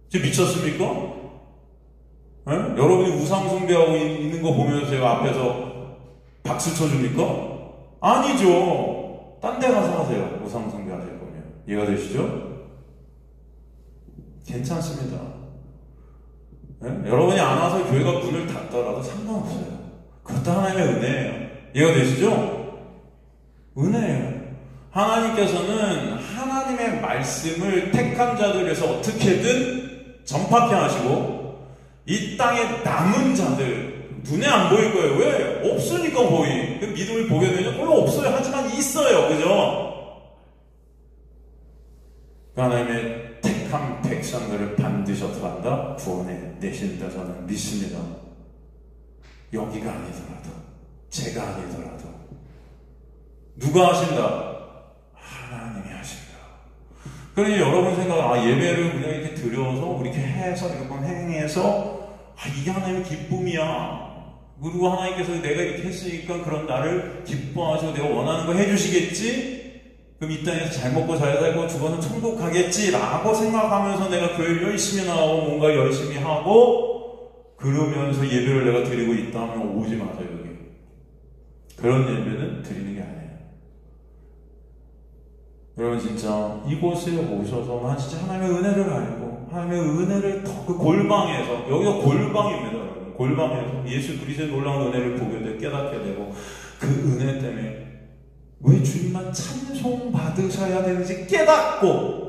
지금 미쳤습니까? 에? 여러분이 우상 숭배하고 있는 거 보면서 제가 앞에서 박수 쳐줍니까? 아니죠. 딴 데 가서 하세요. 우상 숭배하실 거면. 이해가 되시죠? 괜찮습니다. 에? 여러분이 안 와서 교회가 문을 닫더라도 상관없어요. 그것도 하나님의 은혜예요. 이해가 되시죠? 은혜예요. 하나님께서는 하나님의 말씀을 택한 자들에서 어떻게든 전파케 하시고 이 땅에 남은 자들 눈에 안 보일 거예요. 왜? 없으니까 거의. 그 믿음을 보게 되면 별로 없어요. 하지만 있어요. 그죠? 하나님의 택한 백성들을 반드시 어떻게 한다? 구원해 내신다. 저는 믿습니다. 여기가 아니더라도, 제가 아니더라도 누가 하신다? 하나님이 하신다. 그러니 여러분 생각은 예배를 그냥 이렇게 드려서 이렇게 해서 이렇게 행해서 이게 하나님의 기쁨이야. 그리고 하나님께서 내가 이렇게 했으니까 그런 나를 기뻐하시고 내가 원하는 거 해주시겠지? 그럼 이 땅에서 잘 먹고 잘 살고 죽어서 천국 가겠지? 라고 생각하면서 내가 교회를 열심히 나오고 뭔가 열심히 하고 그러면서 예배를 내가 드리고 있다 하면 오지 마세요, 여기. 그런 예배는 드리는 게 아니에요. 여러분 진짜 이곳에 오셔서 진짜 하나님의 은혜를 알고 하나님의 은혜를 더 그 골방에서, 여기가 골방입니다, 여러분. 골방에서 예수 그리스도의 놀라운 은혜를 보게 되고 깨닫게 되고 그 은혜 때문에 왜 주님만 찬송 받으셔야 되는지 깨닫고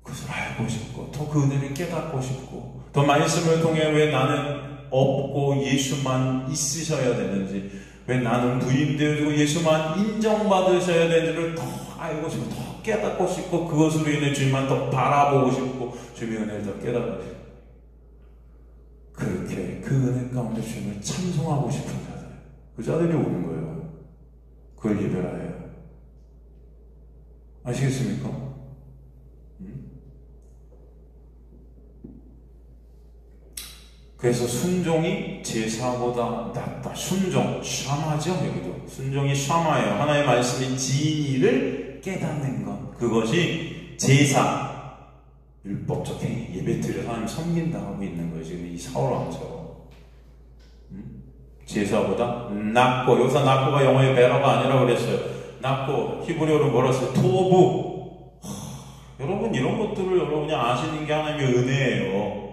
그것을 알고 싶고 더 그 은혜를 깨닫고 싶고 더 말씀을 통해 왜 나는 없고 예수만 있으셔야 되는지, 왜 나는 부인되어지고 예수만 인정받으셔야 되는지를 더 알고 싶고 더 깨닫고 싶고 그것으로 인해 주님만 더 바라보고 싶고 주님의 은혜를 더 깨닫고 싶고 그렇게 그 은혜 가운데 주님을 찬송하고 싶은 자들, 그 자들이 오는 거예요. 그걸 예배라해요. 아시겠습니까? 그래서 순종이 제사보다 낫다. 순종, 샤마죠, 여기도. 순종이 샤마예요. 하나님의 말씀이 진리를 깨닫는 것. 그것이 제사, 율법적 행위, 예배 드려 하나님 섬긴다 하고 있는 거예요. 지금 이 사울왕처럼. 제사보다 낫고, 여기서 낫고가 영어의 베라가 아니라 그랬어요. 낫고, 히브리어로 뭐라 했어요? 토부. 여러분, 이런 것들을 여러분이 아시는 게 하나님의 은혜예요.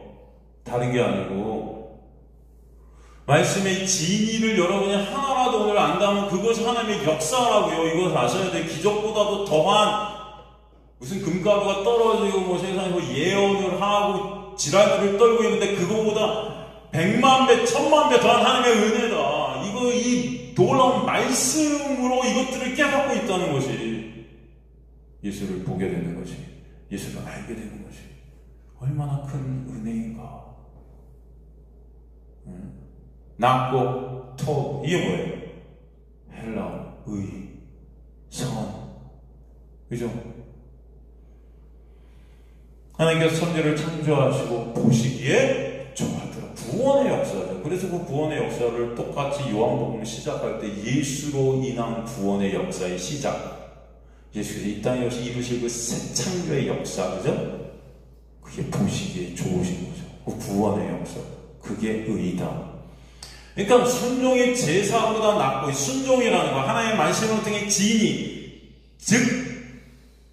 다른 게 아니고, 말씀의 진리를 여러분이 하나라도 오늘 안다면 그것이 하나님의 역사라고요. 이것을 아셔야 돼요. 기적보다도 더한 무슨 금가루가 떨어지고 뭐 세상에 뭐 예언을 하고 지랄들을 떨고 있는데 그거보다 100만 배, 1000만 배 더한 하나님의 은혜다. 이거 이 놀라운 말씀으로 이것들을 깨닫고 있다는 것이, 예수를 보게 되는 것이, 예수를 알게 되는 것이 얼마나 큰 은혜인가. 낫고 토, 이게 뭐예요? 헬라, 의, 선, 그죠? 하나님께서 천지를 창조하시고 보시기에 좋았더라. 구원의 역사죠. 그래서 그 구원의 역사를 똑같이 요한복음 시작할 때 예수로 인한 구원의 역사의 시작, 예수께서 이 땅에 오셔서 이루실 그 새 창조의 역사, 그죠? 그게 보시기에 좋으신 거죠. 그 구원의 역사, 그게 의다. 그러니까 순종이 제사보다 낫고, 순종이라는 거, 하나님의 말씀을 통해 진리, 즉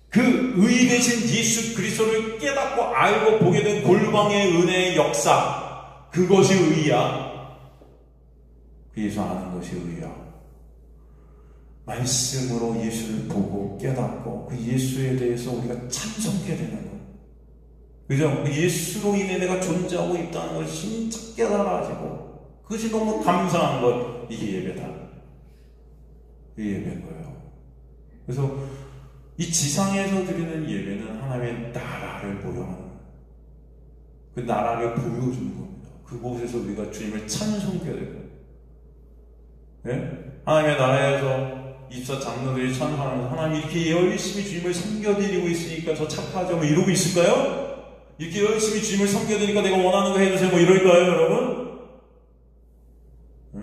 그 의 대신 예수 그리스도를 깨닫고 알고 보게 된 골방의 은혜의 역사, 그것이 의야. 그 예수 아는 것이 의야. 말씀으로 예수를 보고 깨닫고 그 예수에 대해서 우리가 찬송하게 되는 것, 그죠? 그 예수로 인해 내가 존재하고 있다는 걸 진짜 깨달아지고 그것이 너무 감사한 것, 이게 예배다. 이게 예배인 거예요. 그래서 이 지상에서 드리는 예배는 하나님의 나라를 모형하는 거예요. 그 나라를 보여주는 겁니다. 그곳에서 우리가 주님을 찬송하게 되고, 네? 하나님의 나라에서 입사 장로들이 찬송하면서 하나님 이렇게 열심히 주님을 섬겨드리고 있으니까 저 착하죠, 뭐 이러고 있을까요? 이렇게 열심히 주님을 섬겨드리니까 내가 원하는 거 해주세요, 뭐 이럴까요, 여러분? 네?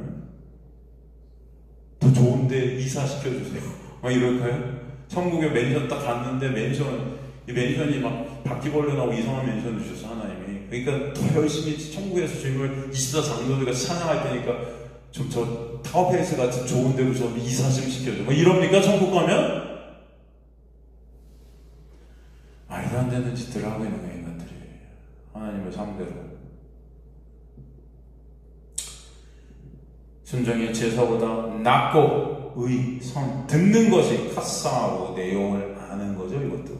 더 좋은데 이사시켜주세요, 막 이럴까요? 천국에 맨션 딱 갔는데 이 맨션이 막 바퀴벌레 나오고 이상한 맨션 주셨어, 하나님이. 그러니까 더 열심히 천국에서 주님을 24장로들과 찬양할 테니까 좀 저 타워페이스 같은 좋은 데로 좀 이사 좀 시켜줘, 뭐 이럽니까, 천국 가면? 말도 안 되는 짓들을 하고 있는 거예요, 인간들이. 하나님을 상대로. 순종이 제사보다 낫고 의, 선, 듣는 것이 카사하고 내용을 아는 거죠. 이것도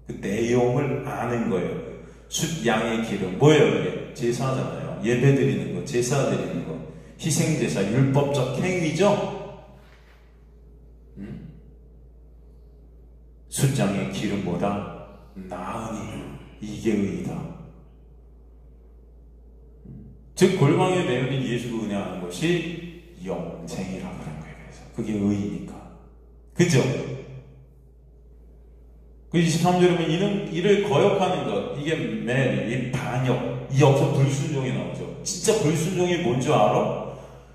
그 내용을 아는 거예요. 숫, 양의 기름, 뭐예요 이게? 제사잖아요. 예배 드리는 거, 제사 드리는 거, 희생제사, 율법적 행위죠. 숫, 양의 기름보다 나으니 이게 의이다. 즉 골방에 내어진 예수를 은혜하는 것이 영생이라고 하는 거예요. 그게 의이니까. 그죠? 그 23절에 보면 이를 거역하는 것, 이게 이 반역, 이 여기서 불순종이 나오죠. 진짜 불순종이 뭔지 알아?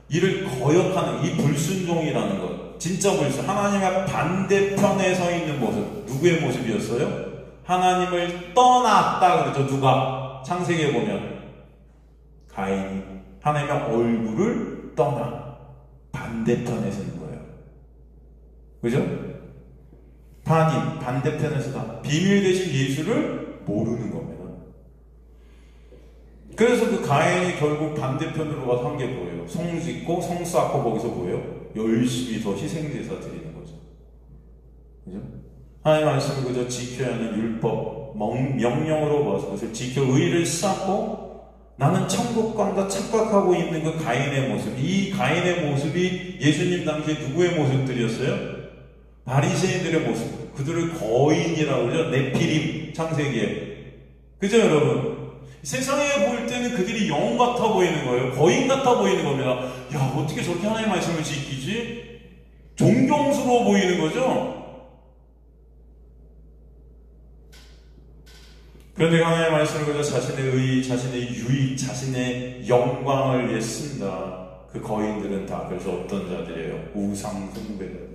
이를 거역하는, 이 불순종이라는 것, 진짜 불순, 하나님의 반대편에 서 있는 모습, 누구의 모습이었어요? 하나님을 떠났다 그러죠. 누가? 창세기에 보면 가인이 하나님의 얼굴을 떠나 반대편에 서는 거예요. 그죠? 반대편에서다. 비밀 대신 예수를 모르는 겁니다. 그래서 그 가인이 결국 반대편으로 가서 한 게 뭐예요? 성 짓고 성 쌓고 거기서 뭐예요? 열심히 더 희생제사 드리는 거죠. 그죠? 하나님 말씀을 그저 지켜야 하는 율법, 명령으로 봐서 그것을 지켜 의를 쌓고 나는 천국 간다 착각하고 있는 그 가인의 모습, 이 가인의 모습이 예수님 당시에 누구의 모습들이었어요? 바리새인들의 모습, 그들을 거인이라고 그러죠. 네피림, 창세기에. 그죠 여러분? 세상에 볼 때는 그들이 영 같아 보이는 거예요. 거인 같아 보이는 겁니다. 야, 어떻게 저렇게 하나님의 말씀을 지키지? 존경스러워 보이는 거죠? 그런데 하나님의 말씀을 그저 자신의 의, 자신의 유익, 자신의 영광을 위해 쓴다. 그 거인들은 다 그래서 어떤 자들이에요? 우상 숭배자들.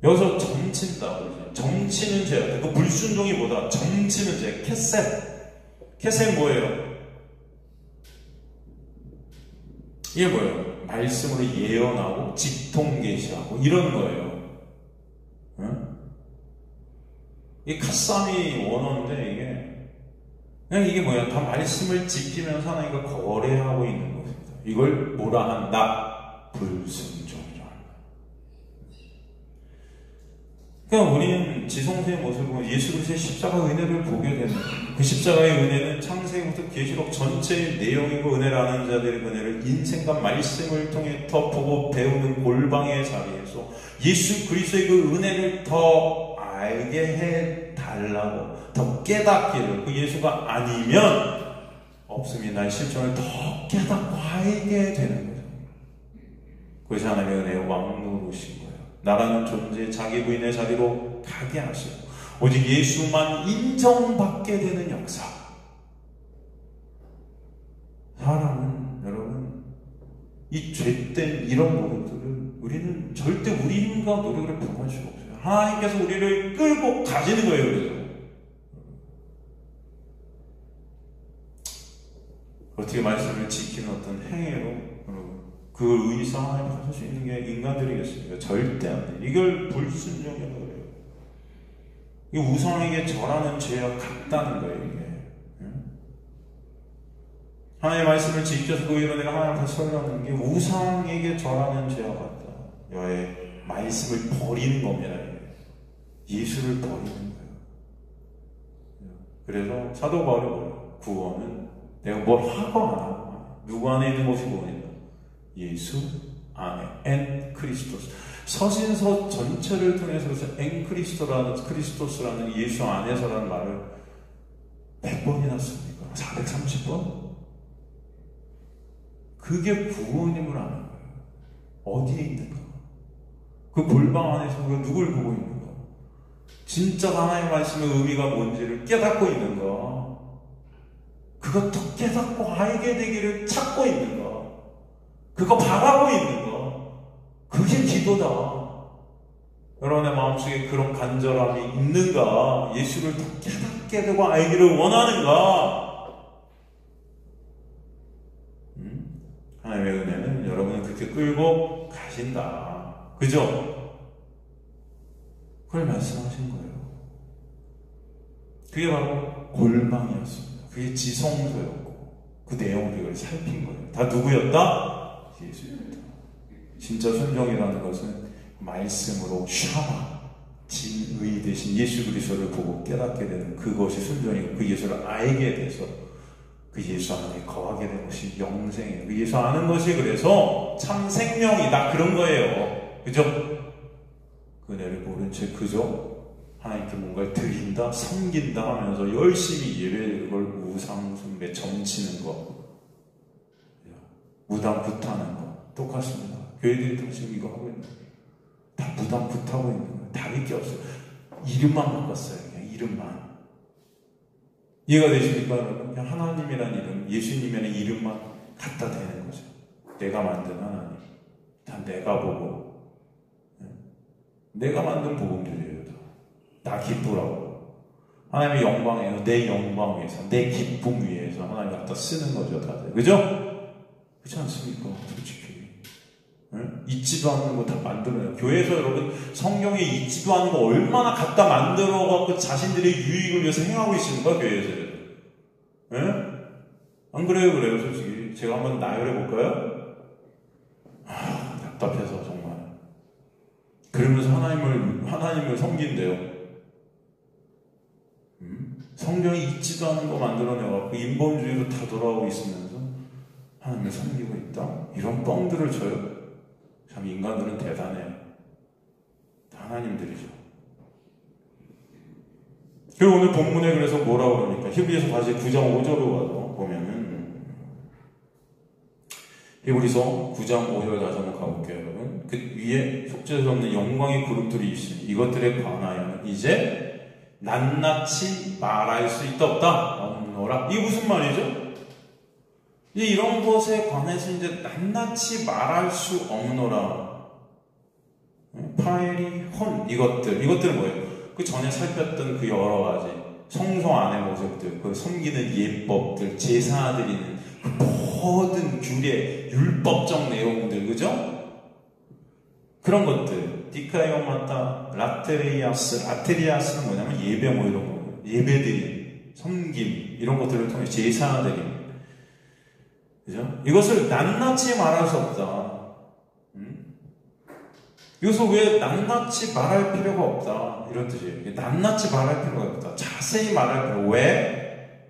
여기서 점친다 그러죠. 점치는 죄. 그 불순종이 뭐다? 점치는 죄. 캐셈 뭐예요? 이게 뭐예요? 말씀으로 예언하고 직통계시하고 이런 거예요. 응? 이 카쌈이 원어인데 이게 뭐야? 다 말씀을 지키면서 하나님과 거래하고 있는 것입니다. 이걸 뭐라 한다? 불순종이라 한다. 그러니까 우리는 지성소의 모습을 보면 예수 그리스도의 십자가 은혜를 보게 되는 거예요. 그 십자가의 은혜는 창세기부터 계시록 전체의 내용이고 은혜라는 자들의 은혜를 인생과 말씀을 통해 더 보고 배우는 골방의 자리에서 예수 그리스도의 그 은혜를 더 알게 해달라고, 더 깨닫기를, 그 예수가 아니면 없음이 날 실존을 더 깨닫고 알게 되는 거죠. 그것이 하나님의 은혜의 왕노릇인 거예요. 나라는 존재, 자기 부인의 자리로 가게 하시고 오직 예수만 인정받게 되는 역사. 사람은 여러분 이 죄된 이런 모습들을 우리는 절대 우리 힘과 노력을 부응할 수가 없어요. 하나님께서 우리를 끌고 가시는 거예요. 그래서 어떻게 말씀을 지키는 어떤 행위로 그 의상 하나님을 할 수 있는 게 인간들이겠습니까? 절대 안 돼요. 이걸 불순종이라고 그래요. 이 우상에게 절하는 죄와 같다는 거예요. 이게. 하나님의 말씀을 지켜서 그 이로 내가 하나님을 다시 설명하는 게 우상에게 절하는 죄와 같다. 여의 말씀을 버리는 겁니다. 예수를 버리는 거예요. 그래서 사도 바울이 뭐예요? 구원은 내가 뭘 하고 안 하고 누구 안에 있는 것이 구원이다? 예수 안에 엔 크리스토스. 서신서 전체를 통해서 엔 크리스토스라는 예수 안에서라는 말을 몇 번이나 씁니까? 430번? 그게 구원임을 아는 거예요. 어디에 있는가? 그 골방 안에서 누굴 보고 있는가? 진짜 하나님의 말씀의 의미가 뭔지를 깨닫고 있는가? 그것도 깨닫고 알게 되기를 찾고 있는가? 그거 바라고 있는가? 그게 기도다. 여러분의 마음속에 그런 간절함이 있는가? 예수를 더 깨닫게 되고 알기를 원하는가? 하나님의 은혜는 여러분을 그렇게 끌고 가신다. 그죠? 그걸 말씀하신 거예요. 그게 바로 골방이었습니다. 그게 지성소였고 그 내용을 이걸 살핀 거예요. 다 누구였다? 예수였다. 진짜 순종이라는 것은 말씀으로 샤마 진의 대신 예수 그리스도를 보고 깨닫게 되는 그것이 순종이고 그 예수를 알게 돼서 그 예수 안에 거하게 된 것이 영생이에요. 그 예수 아는 것이 그래서 참 생명이다. 그런 거예요. 그죠? 그 은혜를 모른 채 그저 하나님께 뭔가를 드린다, 섬긴다 하면서 열심히 예배를 걸 우상 숭배, 점치는 거, 무당 굿하는 거 똑같습니다. 교회들이 다 지금 이거 하고 있는 거예요. 다 무당 굿하고 있는 거예요. 다 다를 게 없어요. 이름만 바꿨어요. 그냥 이름만. 이해가 되십니까, 여러분? 그냥 하나님이라는 이름, 예수님이라는 이름만 갖다 대는 거죠. 내가 만든 하나님. 다 내가 보고. 내가 만든 복음들이에요. 다. 나 기쁘라고. 하나님의 영광이에요. 내 영광 위해서, 내 기쁨 위해서 하나님 갖다 쓰는 거죠, 다들. 그죠? 그렇지 않습니까? 솔직히. 있지도 않는 거 다 만들어요. 교회에서 여러분 성경에 있지도 않은 거 얼마나 갖다 만들어갖고 자신들의 유익을 위해서 행하고 있습니까? 교회에서. 안 그래요? 그래요, 솔직히. 제가 한번 나열해 볼까요? 답답해서 정말. 그러면서 하나님을 섬긴대요. 성경에 있지도 않은 거 만들어내갖고 인본주의로 다 돌아오고 있으면서 하나님을 섬기고 있다? 이런 뻥들을 쳐요. 참 인간들은 대단해요. 다 하나님들이죠. 그리고 오늘 본문에 그래서 뭐라고 그러니까 히브리서 다시 9장 5절로 가서 보면은 히브리서 9장 5절 다시 한번 가볼게요, 여러분. 그 위에 속죄할 수 없는 영광의 그룹들이 있으니 이것들에 관하여는 이제 낱낱이 말할 수 있다 없다 없노라. 이게 무슨 말이죠? 이런 것에 관해서 이제 낱낱이 말할 수 없노라. 파엘이 혼 이것들은 뭐예요? 그 전에 살폈던 그 여러 가지 성소 안의 모습들, 그 섬기는 예법들, 제사 드리는 그 모든 규례, 율법적 내용들, 그죠? 그런 것들, 디카이오마타, 라테리아스는 뭐냐면 예배 뭐 이런 거, 예배드림, 섬김 이런 것들을 통해 제사 드림. 그죠? 이것을 낱낱이 말할 수 없다. 이것을 왜 낱낱이 말할 필요가 없다. 이런 뜻이에요. 낱낱이 말할 필요가 없다. 자세히 말할 필요. 왜?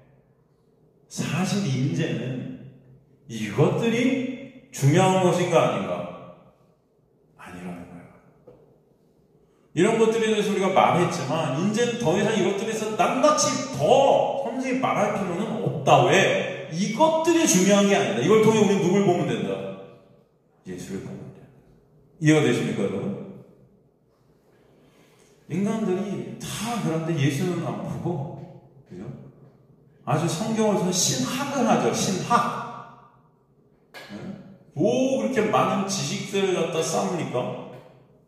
사실 이제는 이것들이 중요한 것인가 아닌가? 아니라는 거예요. 이런 것들에 대해서 우리가 말했지만 이제는 더 이상 이것들에 대해서 낱낱이 더 섬세히 말할 필요는 없다. 왜? 이것들이 중요한 게 아니다. 이걸 통해 우리는 누굴 보면 된다? 예수를 보면 된다. 이해가 되십니까, 여러분? 인간들이 다 그런데 예수는 안 보고, 그죠? 아주 성경에서 신학을 하죠. 신학. 뭐 그렇게 많은 지식들을 갖다 쌓으니까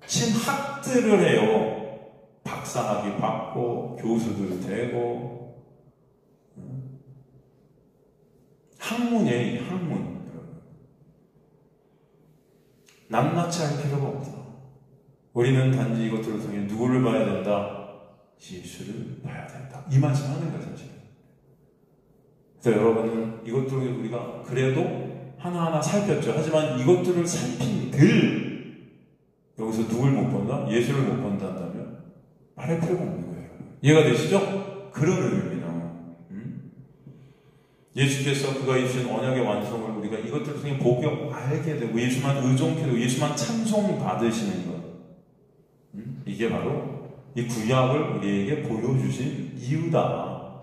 신학들을 해요. 박사학위 받고 교수들 되고. 학문이에요, 학문. 낱낱이 할 필요가 없다. 우리는 단지 이것들을 통해 누구를 봐야 된다? 예수를 봐야 된다. 이 말씀 하는 거예요, 사실. 그래서 여러분은 이것들을 우리가 그래도 하나하나 살폈죠. 하지만 이것들을 살핀들 여기서 누굴 못 본다? 예수를 못 본다 한다면 말할 필요가 없는 거예요. 이해가 되시죠? 그런 의미입니다. 예수께서 그가 이루신 언약의 완성을 우리가 이것들을 통해 보고 알게 되고 예수만 의존케 되고 예수만 찬송받으시는 것, 이게 바로 이 구약을 우리에게 보여주신 이유다.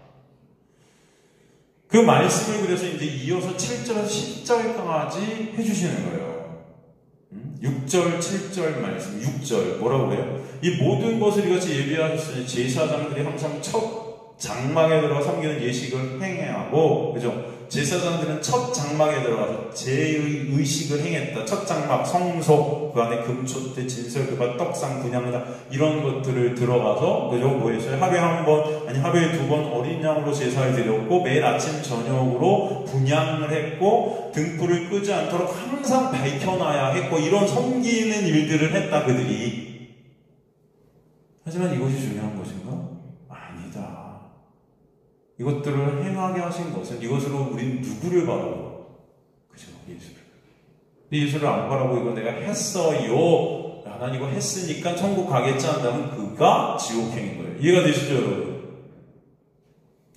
그 말씀을 그래서 이제 이어서 7절에서 10절까지 해주시는 거예요. 6절, 7절 말씀, 6절 뭐라고 그래요? 이 모든 것을 이같이 예비하셨으니 제사장들이 항상 첫 장막에 들어가 섬기는 예식을 행해야 하고, 그죠? 제사장들은 첫 장막에 들어가서 제의식을 행했다. 첫 장막, 성소, 그 안에 금촛대, 진설교가, 떡상, 분향다 이런 것들을 들어가서, 그죠? 뭐 했어요? 하루에 한 번, 아니 하루에 2번 어린 양으로 제사를 드렸고, 매일 아침 저녁으로 분향을 했고, 등불을 끄지 않도록 항상 밝혀놔야 했고, 이런 섬기는 일들을 했다, 그들이. 하지만 이것이 중요한 것인가? 아니다. 이것들을 행하게 하신 것은 이것으로 우린 누구를 바라보고, 그죠? 예수를. 예수를 안 바라보고 이거 내가 했어요. 난 이거 했으니까 천국 가겠지 한다면 그가 지옥행인 거예요. 이해가 되시죠, 여러분?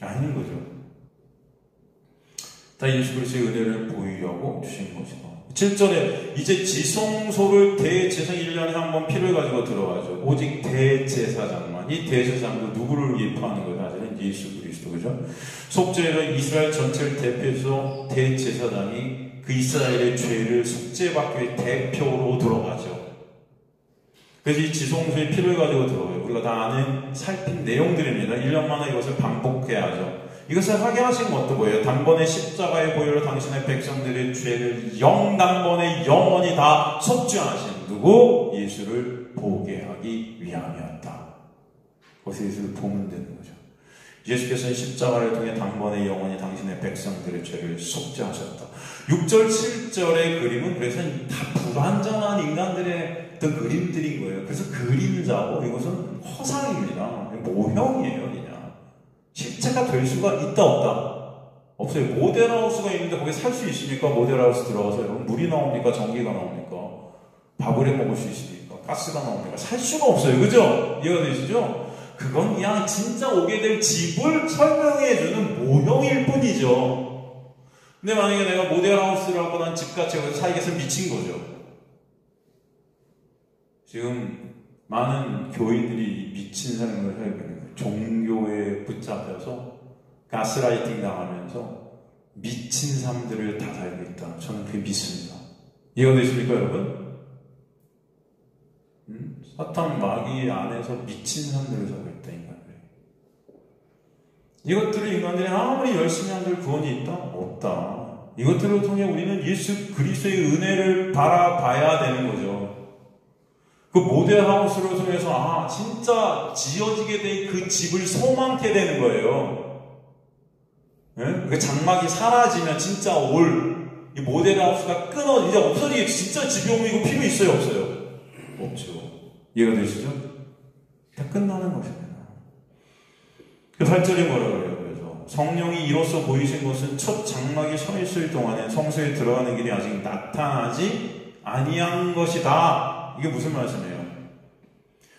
아닌 거죠. 다 예수 그리스도의 은혜를 보이려고 주신 것이다. 7절에 이제 지성소를 대제사장 1년에 한 번 피를 가지고 들어가죠. 오직 대제사장만. 이 대제사장도 누구를 예표하는 거예요? 사실은 예수 그리스도, 그죠? 속죄는 이스라엘 전체를 대표해서 대제사장이 그 이스라엘의 죄를 속죄받기 위해 대표로 들어가죠. 그래서 이 지성소에 피를 가지고 들어와요. 우리가 다 아는 살핀 내용들입니다. 1년 만에 이것을 반복해야 하죠. 이것을 하게 하신 것도 뭐예요? 단번에 십자가의 보혈로 당신의 백성들의 죄를 단번에 영원히 다 속죄하신 누구? 예수를 보게 하기 위함이었다. 거기서 예수를 보면 되는 거죠. 예수께서는 십자가를 통해 단번에 영원히 당신의 백성들의 죄를 속죄하셨다. 6절, 7절의 그림은 그래서 다 불완전한 인간들의 어떤 그림들인 거예요. 그래서 그림자고 이것은 허상입니다. 모형이에요, 그냥. 실체가 될 수가 있다, 없다? 없어요. 모델하우스가 있는데 거기 살 수 있습니까? 모델하우스 들어가서 여러분 물이 나옵니까? 전기가 나옵니까? 밥을 해 먹을 수 있습니까? 가스가 나옵니까? 살 수가 없어요. 그죠? 이해가 되시죠? 그건 그냥 진짜 오게 될 집을 설명해주는 모형일 뿐이죠. 근데 만약에 내가 모델하우스라고 난 집같이 여기서 살겠으면 미친 거죠. 지금 많은 교인들이 미친 삶을 살고 있는 거예요. 종교에 붙잡혀서 가스라이팅 당하면서 미친 삶들을 다 살고 있다. 저는 그게 믿습니다. 이해가 되십니까, 여러분? 사탄 마귀 안에서 미친 삶들을 살고 있다, 인간들이. 이것들을 인간들이 아무리 열심히 한들 구원이 있다? 없다. 이것들을 통해 우리는 예수 그리스도의 은혜를 바라봐야 되는 거죠. 그 모델하우스를 통해서 진짜 지어지게 된 그 집을 소망케 되는 거예요. 네? 그 장막이 사라지면 진짜 이 모델하우스가 이제 없어지겠지. 진짜 집이 오면 이거 필요 있어요, 없어요? 없죠. 이해가 되시죠? 다 끝나는 것입니다. 그 8절에 뭐라 그래요? 그래서 성령이 이로써 보이신 것은 첫 장막이 서 있을 동안에 성소에 들어가는 길이 아직 나타나지 아니한 것이다. 이게 무슨 말씀이에요?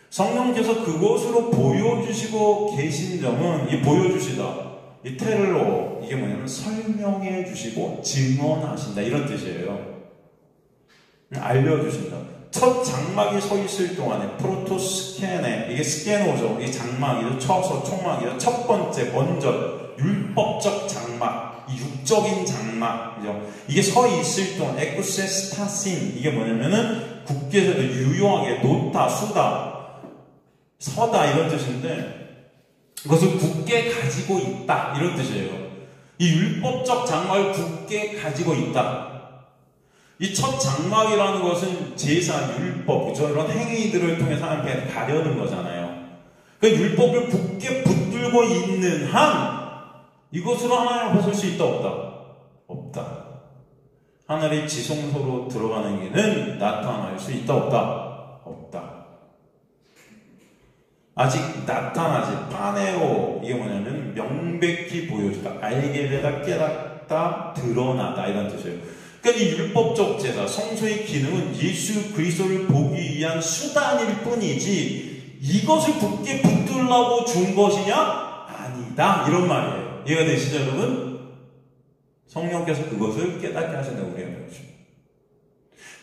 성령께서 그곳으로 보여주시고 계신 점은 이 보여주시다. 이 텔로 이게 뭐냐면 설명해 주시고 증언하신다 이런 뜻이에요. 알려주신다. 첫 장막이 서 있을 동안에 프로토스케네 이게 스케노죠. 이게 장막이죠. 쳐서 총막이죠. 첫 번째 먼저 율법적 장막, 이 육적인 장막이죠. 이게 서 있을 동안 에쿠세스타신 이게 뭐냐면은 국계에서도 유효하게 놓다, 수다, 서다 이런 뜻인데 그것을 굳게 가지고 있다 이런 뜻이에요. 이 율법적 장막을 굳게 가지고 있다. 이 첫 장막이라는 것은 제사, 율법, 그죠? 이런 행위들을 통해서 하나님께 가려는 거잖아요. 그 율법을 굳게 붙들고 있는 한 이것으로 하나님 앞에 설 수 있다, 없다? 없다. 하늘의 지성소로 들어가는 길은 나타날 수 있다, 없다? 없다. 아직 나타나지, 파네오, 이게 뭐냐면 명백히 보여주다, 알게 되다, 깨닫다, 드러나다 이런 뜻이에요. 그러니까 이 율법적 제사, 성소의 기능은 예수 그리스도를 보기 위한 수단일 뿐이지 이것을 굳게 붙들라고 준 것이냐? 아니다. 이런 말이에요. 이해가 되시죠, 여러분? 성령께서 그것을 깨닫게 하신다고 우리 안에 오십니다.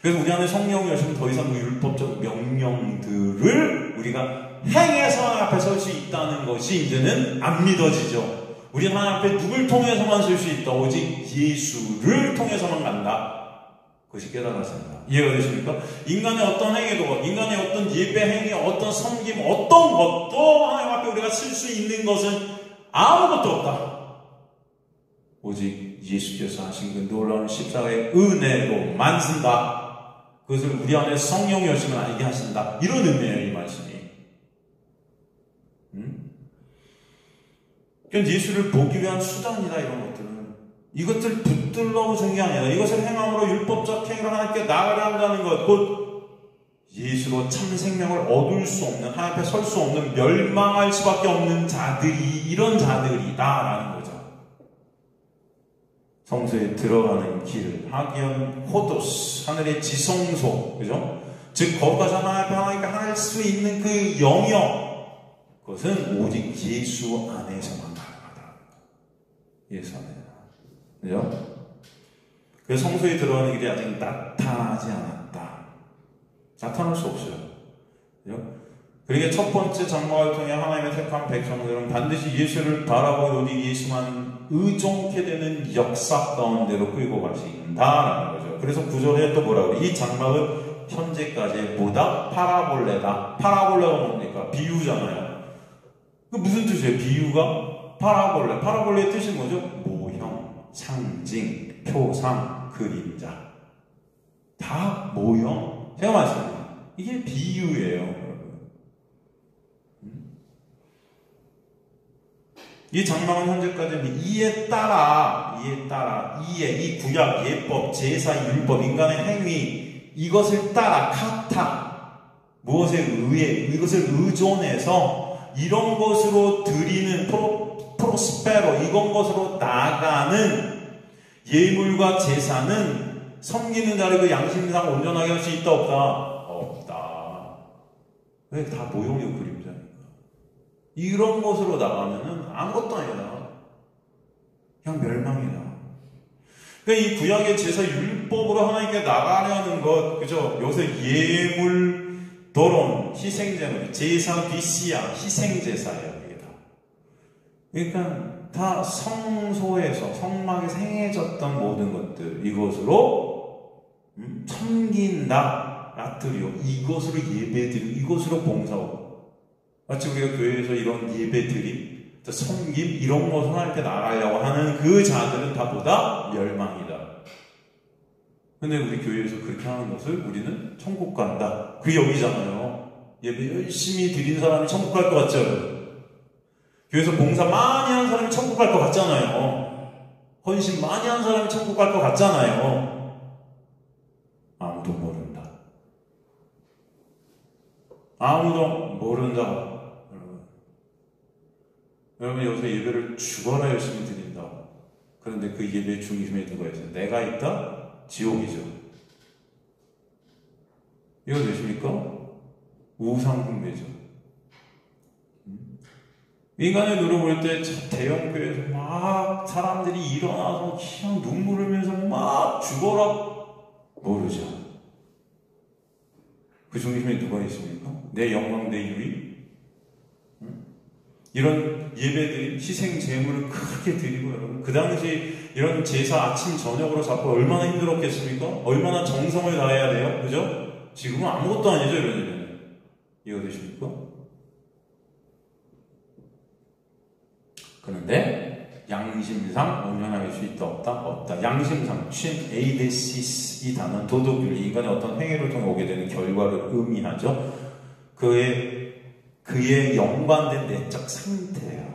그래서 우리 안에 성령이 오시면 더 이상 그 율법적 명령들을 우리가 행해서 하나님 앞에 설 수 있다는 것이 이제는 안 믿어지죠. 우리는 하나님 앞에 누굴 통해서만 설 수 있다. 오직 예수를 통해서만 간다. 그것이 깨달았습니다. 이해가 되십니까? 인간의 어떤 행위도, 인간의 어떤 예배 행위, 어떤 섬김, 어떤 것도 하나님 앞에 우리가 쓸 수 있는 것은 아무것도 없다. 오직 예수께서 하신 그 놀라운 십자가의 은혜로만 쓴다. 그것을 우리 안에 성령이 오시면 알게 하신다. 이런 의미예요, 이 말씀이. 그러니까 예수를 보기 위한 수단이다, 이런 것들은. 이것들 붙들려고 준 게 아니라 이것을 행함으로 율법적 행위를 하나님께 나가려 한다는 것, 곧 예수로 참 생명을 얻을 수 없는, 하나님 앞에 설 수 없는, 멸망할 수밖에 없는 자들이 이런 자들이다라는 거죠. 성소에 들어가는 길, 하기언 호도스, 하늘의 지성소, 그죠? 즉 거기 가서 하나님 앞에 할 수 있는 그 영역, 그것은 오직 예수 안에서만 가능하다. 예수 안에. 그죠? 그래서 성소에 들어가는 길이 아직 나타나지 않았다. 나타날 수 없어요. 그죠? 그러니까 첫 번째 장막을 통해 하나님의 택한 백성들은 반드시 예수를 바라보고 오직 예수만 의존케 되는 역사 가운데로 끌고 갈 수 있다라는 거죠. 그래서 9절에 또 뭐라 그래? 이 장막은 현재까지의 뭐다? 파라볼레다. 파라볼레가 뭡니까? 비유잖아요. 그 무슨 뜻이에요? 비유가? 파라볼레. 파라볼레의 뜻이 뭐죠? 모형, 상징, 표상, 그림자. 다 모형. 제가 말씀드립니다. 이게 비유예요, 여러분. 이 장막은 현재까지는 이에 따라, 이 구약, 예법, 제사, 율법, 인간의 행위, 이것을 따라, 카타, 무엇에 의해, 이것을 의존해서 이런 것으로 드리는 프로스페로, 이런 것으로 나가는 예물과 제사는 섬기는 자를 그 양심상 온전하게 할 수 있다, 없다? 없다. 왜 다 모형이고 그림자니까. 이런 것으로 나가면은 아무것도 아니다. 그냥 멸망이다. 그러니까 이 구약의 제사 율법으로 하나님께 나가려는 것, 그죠? 요새 예물, 도론, 희생제물, 제사 비시야, 희생제사예요, 이게 다. 그러니까 다 성소에서, 성막에서 행해졌던 모든 것들, 이것으로 섬긴다, 라트리오, 이것으로 예배드리고, 이것으로 봉사하고. 마치 우리가 교회에서 이런 예배드림, 섬김, 이런 것을 하나님께 나가려고 하는 그 자들은 다 보다 멸망이다. 근데 우리 교회에서 그렇게 하는 것을 우리는 천국 간다. 그 여기잖아요. 예배 열심히 드린 사람이 천국 갈 것 같죠? 교회에서 봉사 많이 한 사람이 천국 갈 것 같잖아요. 헌신 많이 한 사람이 천국 갈 것 같잖아요. 아무도 모른다. 아무도 모른다. 여러분 여기서 예배를 죽어라 열심히 드린다. 그런데 그 예배의 중심에 누가 있어요? 내가 있다? 지옥이죠. 이거 되십니까? 우상숭배죠. 인간의 눈으로 볼 때 대형교회에서 막 사람들이 일어나서 그냥 눈물 흘면서 막 죽어라 모르죠. 그 중심에 누가 있습니까? 내 영광, 내 유익? 이런 예배들이 희생 제물을 크게 드리고 여러분 그 당시 이런 제사 아침 저녁으로 잡고 얼마나 힘들었겠습니까? 얼마나 정성을 다해야 돼요? 그죠? 지금은 아무것도 아니죠 이런 예배는. 이해가 되십니까? 그런데 양심상 온전하게 할 수 있다 없다? 없다. 양심상 신 에이데시스 이 단어는 도덕윤리 인간의 어떤 행위를 통해 오게 되는 결과를 의미하죠. 그의 연관된 내적 상태야.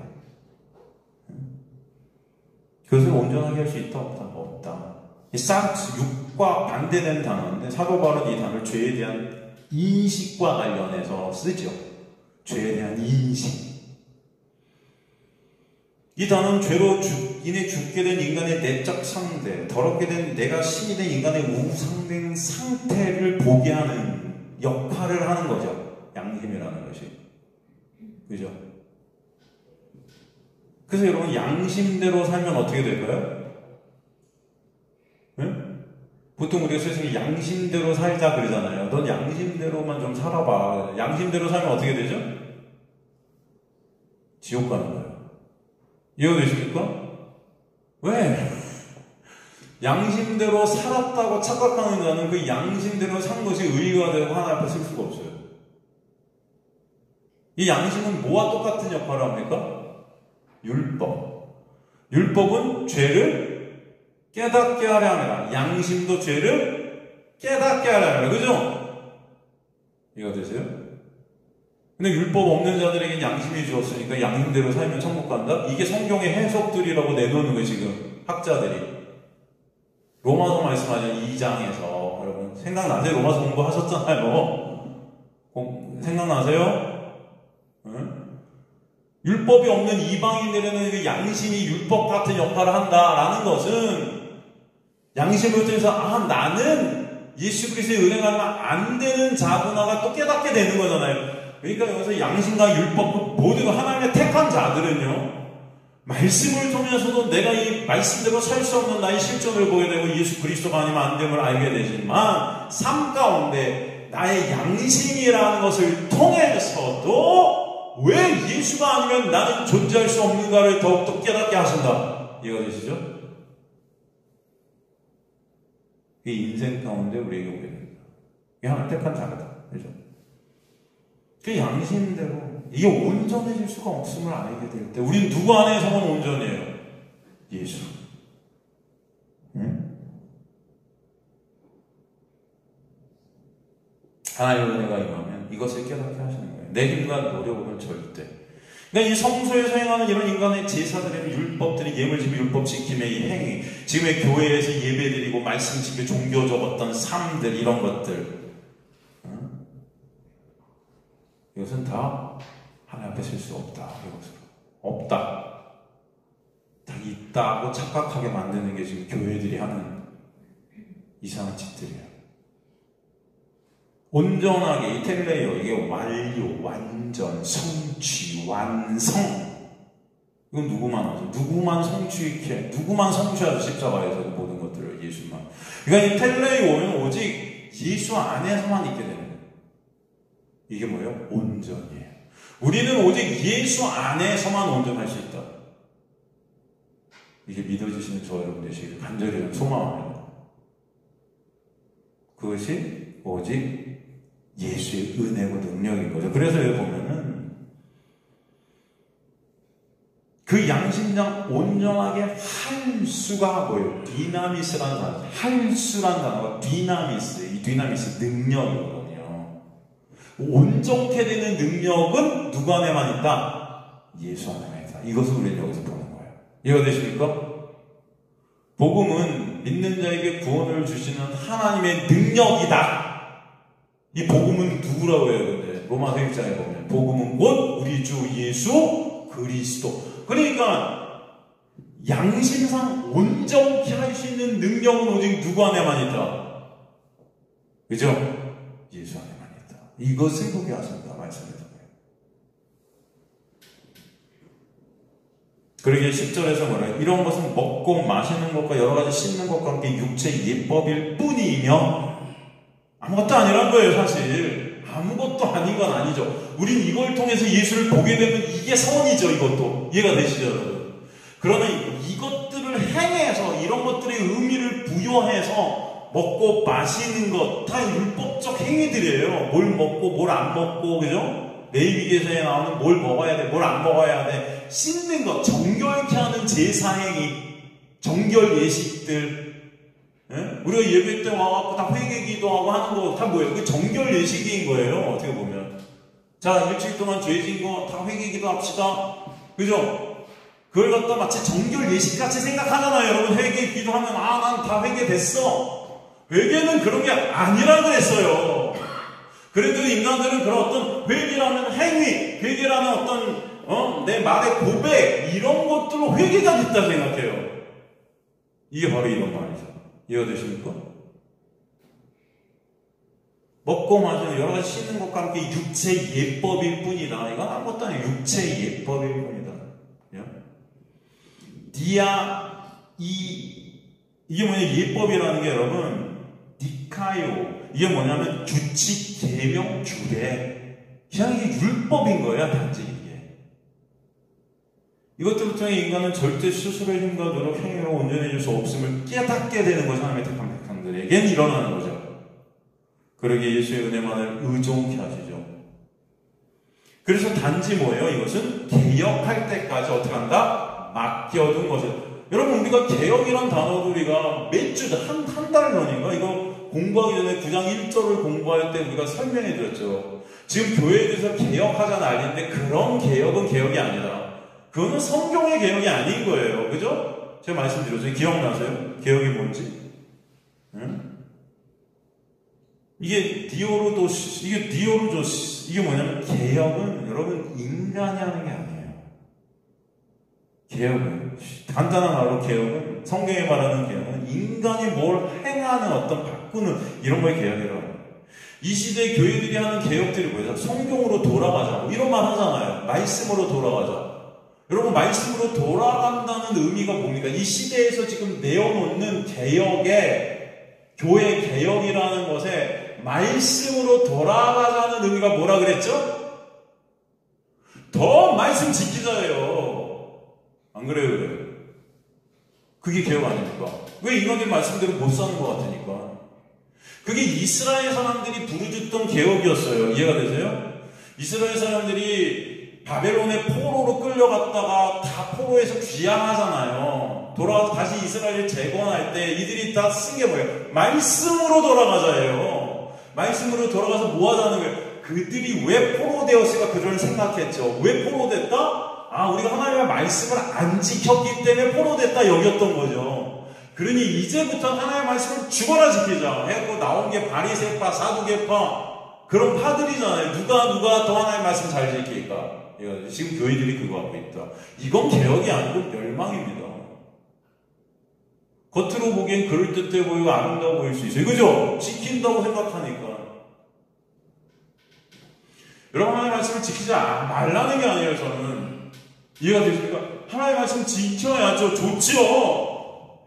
그것을 온전하게 할 수 있다 없다? 없다. 이 사르스 6과 반대되는 단어인데 사도 바울은 이 단어를 죄에 대한 인식과 관련해서 쓰죠. 죄에 대한 인식. 이 단어는 죄로 인해 죽게 된 인간의 내적 상태, 더럽게 된 내가 신이 된 인간의 우상된 상태를 보게 하는 역할을 하는 거죠. 양심이라는 것이. 그죠? 그래서 여러분 양심대로 살면 어떻게 될까요? 네? 보통 우리가 세상에 양심대로 살자 그러잖아요. 넌 양심대로만 좀 살아봐. 양심대로 살면 어떻게 되죠? 지옥 가는 거예요. 이해가 되십니까? 왜? 양심대로 살았다고 착각하는 자는 그 양심대로 산 것이 의의가 되고 하나님 앞에 쓸 수가 없어요. 이 양심은 뭐와 똑같은 역할을 합니까? 율법. 율법은 죄를 깨닫게 하려 합니다. 양심도 죄를 깨닫게 하려 합니다. 그죠? 이해가 되세요? 근데 율법 없는 자들에게 양심이 주었으니까 양심대로 살면 천국 간다? 이게 성경의 해석들이라고 내놓는 거예요, 지금. 학자들이. 로마서 말씀하죠. 2장에서. 여러분, 생각나세요? 로마서 공부하셨잖아요. 생각나세요? 응? 율법이 없는 이방인들에는 그 양심이 율법 같은 역할을 한다라는 것은 양심을 통해서 나는 예수 그리스도의 은혜 가지면 안 되는 자구나가 또 깨닫게 되는 거잖아요. 그러니까 여기서 양심과 율법 모두가 하나님의 택한 자들은요 말씀을 통해서도 내가 이 말씀대로 살 수 없는 나의 실존을 보게 되고 예수 그리스도가 아니면 안 됨을 알게 되지만 삶 가운데 나의 양심이라는 것을 통해서도 왜 예수가 아니면 나는 존재할 수 없는가를 더욱더 깨닫게 하신다. 이해가 되시죠? 이 인생 가운데 우리에게 오게 됩니다. 이게 하나님 택한 자가다. 그죠? 그 양심대로 이게 온전해질 수가 없음을 알게 될 때 우린 누구 안에서만 온전해요? 예수. 응? 하나님의 은혜가 임하면 이것을 깨닫게 하시는 거예요. 내 힘과 노력으로는 절대. 그러니까 이 성소에서 행하는 이런 인간의 제사들의 율법들이 예물지기 율법 지킴의 이 행위, 지금의 교회에서 예배드리고 말씀 지키고 종교적 어떤 삶들 이런 것들, 이것은 다 하나님 앞에 쓸 수 없다. 이것으로 없다. 다 있다고 착각하게 만드는 게 지금 교회들이 하는 이상한 짓들이에요. 온전하게 이 텔레이어, 이게 완료, 완전, 성취, 완성. 이건 누구만 하죠? 누구만 성취해? 누구만 성취하죠? 십자가에서 모든 것들을 예수만. 그러니까 이 텔레이어는 오직 예수 안에서만 있게 되는 거예요. 이게 뭐예요? 온전이에요. 우리는 오직 예수 안에서만 온전할 수 있다. 이게 믿어주시는 저 여러분 되시길 간절히 소망합니다. 그것이 오직 예수의 은혜고 능력인 거죠. 그래서 여기 보면은 그 양심장 온전하게 할 수가 뭐예요? 디나미스라는 단어. 할 수라는 단어가 디나미스. 이 디나미스 능력이거든요. 온전케 되는 능력은 누구 안에만 있다? 예수 안에만 있다. 이것을 우리는 여기서 보는 거예요. 이해가 되십니까? 복음은 믿는 자에게 구원을 주시는 하나님의 능력이다. 이 복음은 누구라고 해요? 근데 로마서 1장에 보면 복음은 곧 우리 주 예수 그리스도. 그러니까 양심상 온전케 할 수 있는 능력은 오직 누구 안에만 있다? 그죠? 예수 안에만 있다. 이것을 보게 하십니다. 말씀을 통해. 그러기에 10절에서 뭐래요? 이런 것은 먹고 마시는 것과 여러 가지 씻는 것과 함께 육체의 예법일 뿐이며 아무것도 아니란 거예요. 사실 아무것도 아닌 건 아니죠. 우린 이걸 통해서 예수를 보게 되면 이게 선이죠. 이것도 이해가 되시죠, 여러분? 그러나 이것들을 행해서 이런 것들의 의미를 부여해서 먹고 마시는 것 다 율법적 행위들이에요. 뭘 먹고 뭘 안 먹고, 그죠? 레위기에서에 나오는 뭘 먹어야 돼, 뭘 안 먹어야 돼, 씻는 것, 정결케 하는 제사행위, 정결 예식들. 예? 우리가 예배 때 와갖고 다 회개 기도하고 하는 거 다 뭐예요? 그 정결 예식인 거예요. 어떻게 보면. 자, 일주일 동안 죄진 거 다 회개 기도합시다. 그죠? 그걸 갖다 마치 정결 예식같이 생각하잖아요. 여러분 회개 기도하면 난 다 회개됐어. 회개는 그런 게 아니라 그랬어요. 그래도 인간들은 그런 어떤 회개라는 행위, 회개라는 어떤 내 말의 고백 이런 것들로 회개가 됐다 생각해요. 이게 바로 이런 말이죠. 이해되십니까? 먹고 마시는 여러 가지 씻는 것과 함께 육체의 예법일 뿐이다. 이건 아무것도 아니에요. 육체의 예법일 뿐이다. 이게 뭐냐? 예법이라는 게 여러분 니카요. 이게 뭐냐면 규칙, 계명, 규례. 그냥 이게 율법인 거야, 단지 이게. 이것들을 통해 인간은 절대 스스로의 힘과 노력, 행위로 온전해질 수 없음을 깨닫게 되는 것이 하나님의 택한 백성들에겐 일어나는 거죠. 그러기에 예수의 은혜만을 의존케 하시죠. 그래서 단지 뭐예요? 이것은 개혁할 때까지 어떻게 한다? 맡겨둔 것을. 여러분, 우리가 개혁이란 단어도 우리가 몇 주, 한 달 전인가? 이거 공부하기 전에 9장 1절을 공부할 때 우리가 설명해 드렸죠. 지금 교회에 대해서 개혁하자 난리인데 그런 개혁은 개혁이 아니다. 그거는 성경의 개혁이 아닌 거예요. 그죠? 제가 말씀드렸죠. 기억나세요? 개혁이 뭔지? 응? 이게 디오르도시, 이게 뭐냐면 개혁은 여러분 인간이 하는 게 아니에요. 개혁은 간단한 말로 개혁은 성경에 말하는 개혁은 인간이 뭘 행하는 어떤 바꾸는 이런 거에 개혁이라고 해요. 이 시대의 교회들이 하는 개혁들이 뭐예요? 성경으로 돌아가자 이런 말 하잖아요. 말씀으로 돌아가자. 여러분 말씀으로 돌아간다는 의미가 뭡니까? 이 시대에서 지금 내어놓는 개혁에 교회 개혁이라는 것에 말씀으로 돌아가자는 의미가 뭐라 그랬죠? 더 말씀 지키자예요. 안 그래요? 그게 개혁 아닙니까? 왜 인간들 말씀대로 못 사는 것 같으니까. 그게 이스라엘 사람들이 부르짖던 개혁이었어요. 이해가 되세요? 이스라엘 사람들이 바벨론의 포로로 끌려갔다가 다 포로에서 귀향하잖아요. 돌아와서 다시 이스라엘을 재건할 때 이들이 다 쓴 게 뭐예요? 말씀으로 돌아가자예요. 말씀으로 돌아가서 뭐 하자는 거예요? 그들이 왜 포로 되었을까 그들은 생각했죠. 왜 포로 됐다? 아, 우리가 하나님의 말씀을 안 지켰기 때문에 포로 됐다 여겼던 거죠. 그러니 이제부터 하나님의 말씀을 죽어라 지키자 해갖고 나온 게 바리새파, 사두개파 그런 파들이잖아요. 누가 더 하나님의 말씀 잘 지킬까? 지금 교회들이 그거 하고 있다. 이건 개혁이 아니고 멸망입니다. 겉으로 보기엔 그럴듯해 보이고 아름다워 보일 수 있어요. 그죠? 지킨다고 생각하니까. 여러분, 하나님의 말씀을 지키지 말라는 게 아니에요, 저는. 이해가 되십니까? 하나님의 말씀 지켜야죠. 좋지요.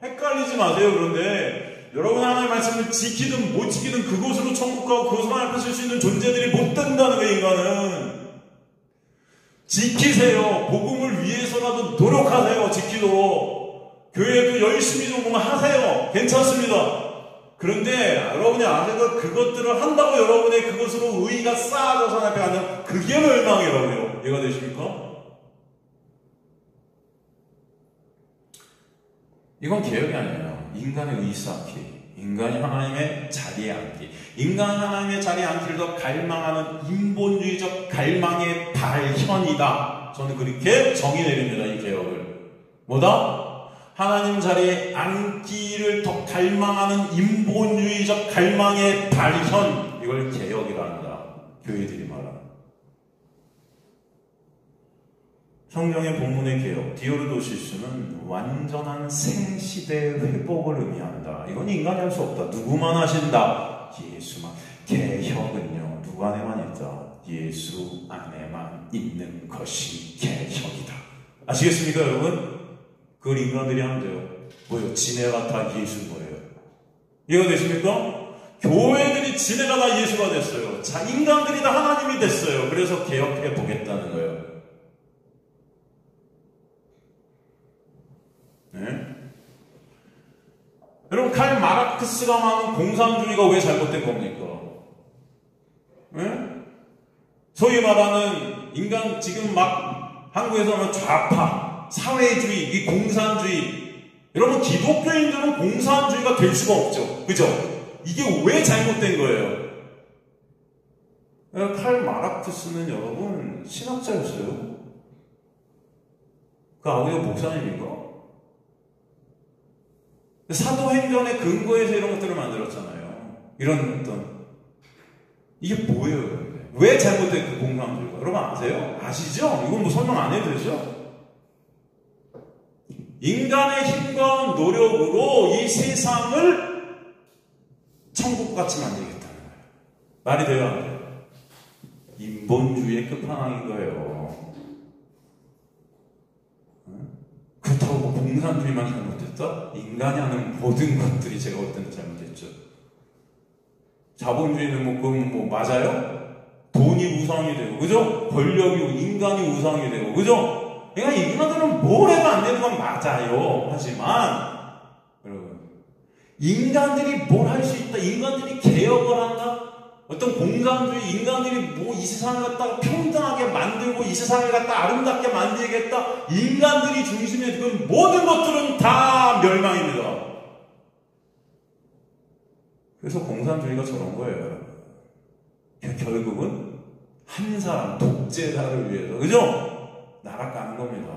헷갈리지 마세요. 그런데 여러분 하나님의 말씀을 지키든 못 지키든 그곳으로 천국 가고 그곳으로 하나님 앞에 설 수 있는 존재들이 못 된다는 거예요. 인간은. 지키세요. 복음을 위해서라도 노력하세요. 지키도록. 교회도 열심히 좀 하세요. 괜찮습니다. 그런데 여러분이 아세요? 그것들을 한다고 여러분의 그것으로 의의가 쌓아져서 하나님 앞에 가는 그게 멸망이라고요. 이해가 되십니까? 이건 개혁이 아니에요. 인간의 의의 쌓기. 인간이 하나님의 자리에 앉기. 인간이 하나님의 자리에 앉기를 더 갈망하는 인본주의적 갈망의 발현이다. 저는 그렇게 정의 내립니다. 이 개혁을. 뭐다? 하나님 자리에 앉기를 더 갈망하는 인본주의적 갈망의 발현. 이걸 개혁이라 합니다. 교회들이 말하는. 성경의 본문의 개혁, 디오르도시스는 완전한 생시대 회복을 의미한다. 이건 인간이 할 수 없다. 누구만 하신다? 예수만. 개혁은요, 누구 안에만 있다? 예수 안에만 있는 것이 개혁이다. 아시겠습니까, 여러분? 그걸 인간들이 하면 돼요. 뭐예요? 지네가 다 예수인 거예요. 이해가 되십니까? 교회들이 지네가 다 예수가 됐어요. 자, 인간들이 다 하나님이 됐어요. 그래서 개혁해 보겠다는 거예요. 네? 여러분, 칼 마르크스가 말하는 공산주의가 왜 잘못된 겁니까? 네? 소위 말하는 인간 지금 막 한국에서는 좌파, 사회주의, 이 공산주의. 여러분, 기독교인들은 공산주의가 될 수가 없죠. 그죠? 이게 왜 잘못된 거예요? 칼 마르크스는 여러분 신학자였어요. 그 아버지가 목사님인가? 사도행전의 근거에서 이런 것들을 만들었잖아요. 이런 어떤 이게 뭐예요? 왜 잘못된 그 공산주의가? 여러분 아세요? 아시죠? 이건 뭐 설명 안 해도 되죠? 인간의 힘과 노력으로 이 세상을 천국같이 만들겠다는 거예요. 말이 돼요? 안 돼요? 인본주의의 끝판왕인 거예요. 그렇다고 뭐 공산주의만 잘못됐다? 인간이 하는 모든 것들이 제가 볼 때는 잘못됐죠. 자본주의는 뭐 그건 뭐 맞아요? 돈이 우상이 되고, 그죠? 권력이 인간이 우상이 되고, 그죠? 그러니까 인간들은 뭘 해도 안 되는 건 맞아요. 하지만 여러분, 인간들이 뭘 할 수 있다. 인간들이 개혁을 한다. 어떤 공산주의 인간들이 뭐 이 세상을 갖다가 평등하게 만들고 이 세상을 갖다 아름답게 만들겠다. 인간들이 중심에 그 모든 것들은 다 멸망입니다. 그래서 공산주의가 저런 거예요. 결국은 한 사람, 독재자를 위해서, 그죠? 날아가는 겁니다.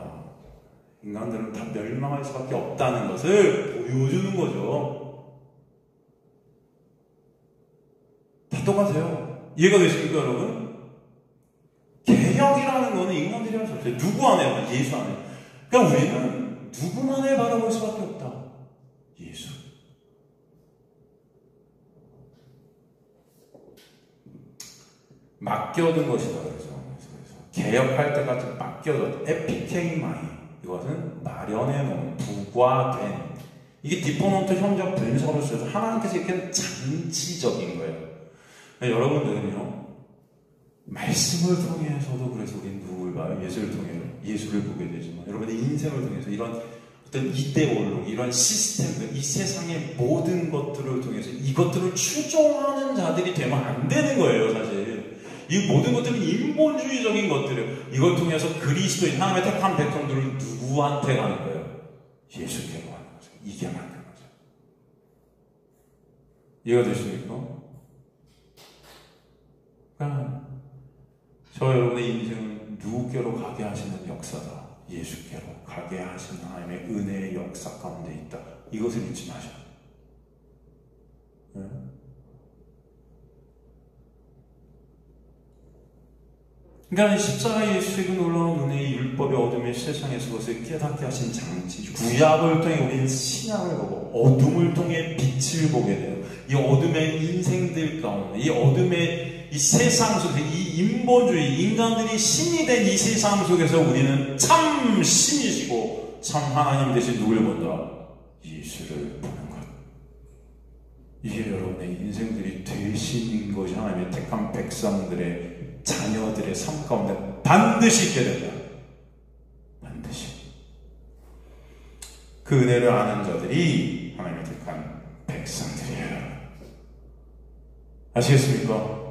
인간들은 다 멸망할 수밖에 없다는 것을 보여주는 거죠. 다 똑같아요. 이해가 되십니까, 여러분? 개혁이라는 거는 인간들이 할 수 없어요. 누구 안에? 예수 안에. 그러니까 우리는 누구만을 바라볼 수밖에 없다. 예수. 맡겨둔 것이다. 그래서 개혁할 때까지 맡겨둔 에피케이마이. 이것은 마련해 놓은 부과된. 이게 디포넌트 형적 분석을 써서 하나님께서 이렇게 장치적인 거예요. 여러분들은요, 말씀을 통해서도 그래서 우리는 누굴 봐요? 예수를 통해서 예수를 보게 되지만, 여러분의 인생을 통해서 이런 어떤 이데올로기, 이런 시스템들, 이 세상의 모든 것들을 통해서 이것들을 추종하는 자들이 되면 안 되는 거예요, 사실. 이 모든 것들은 인본주의적인 것들이에요. 이걸 통해서 그리스도인, 하나님의 택한 백성들을 누구한테 가는 거예요? 예수께로 가는 거죠. 이게 맞는 거죠. 이해가 되십니까? 그러니까 저 여러분의 인생은 누구께로 가게 하시는 역사다. 예수께로 가게 하시는 하나님의 은혜의 역사 가운데 있다. 이것을 잊지 마셔요. 네? 그러니까 십자가 예수의 그 놀라운 은혜의 율법의 어둠의 세상에서 그것을 깨닫게 하신 장치, 구약을 통해 우리는 신약을 보고 어둠을 통해 빛을 보게 돼요. 이 어둠의 인생들 가운데, 이 어둠의 이 세상 속에서, 이 인본주의, 인간들이 신이 된 이 세상 속에서 우리는 참 신이시고 참 하나님 대신 누구를 본다? 예수를 보는 것. 이게 여러분의 인생들이 되신 것이 하나님의 택한 백성들의, 자녀들의 삶 가운데 반드시 있게 된다. 반드시. 그 은혜를 아는 자들이 하나님의 택한 백성들이에요. 아시겠습니까?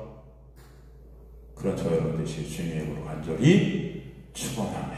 그런 저 여러분 되시 주님의 이름으로 간절히 축원합니다.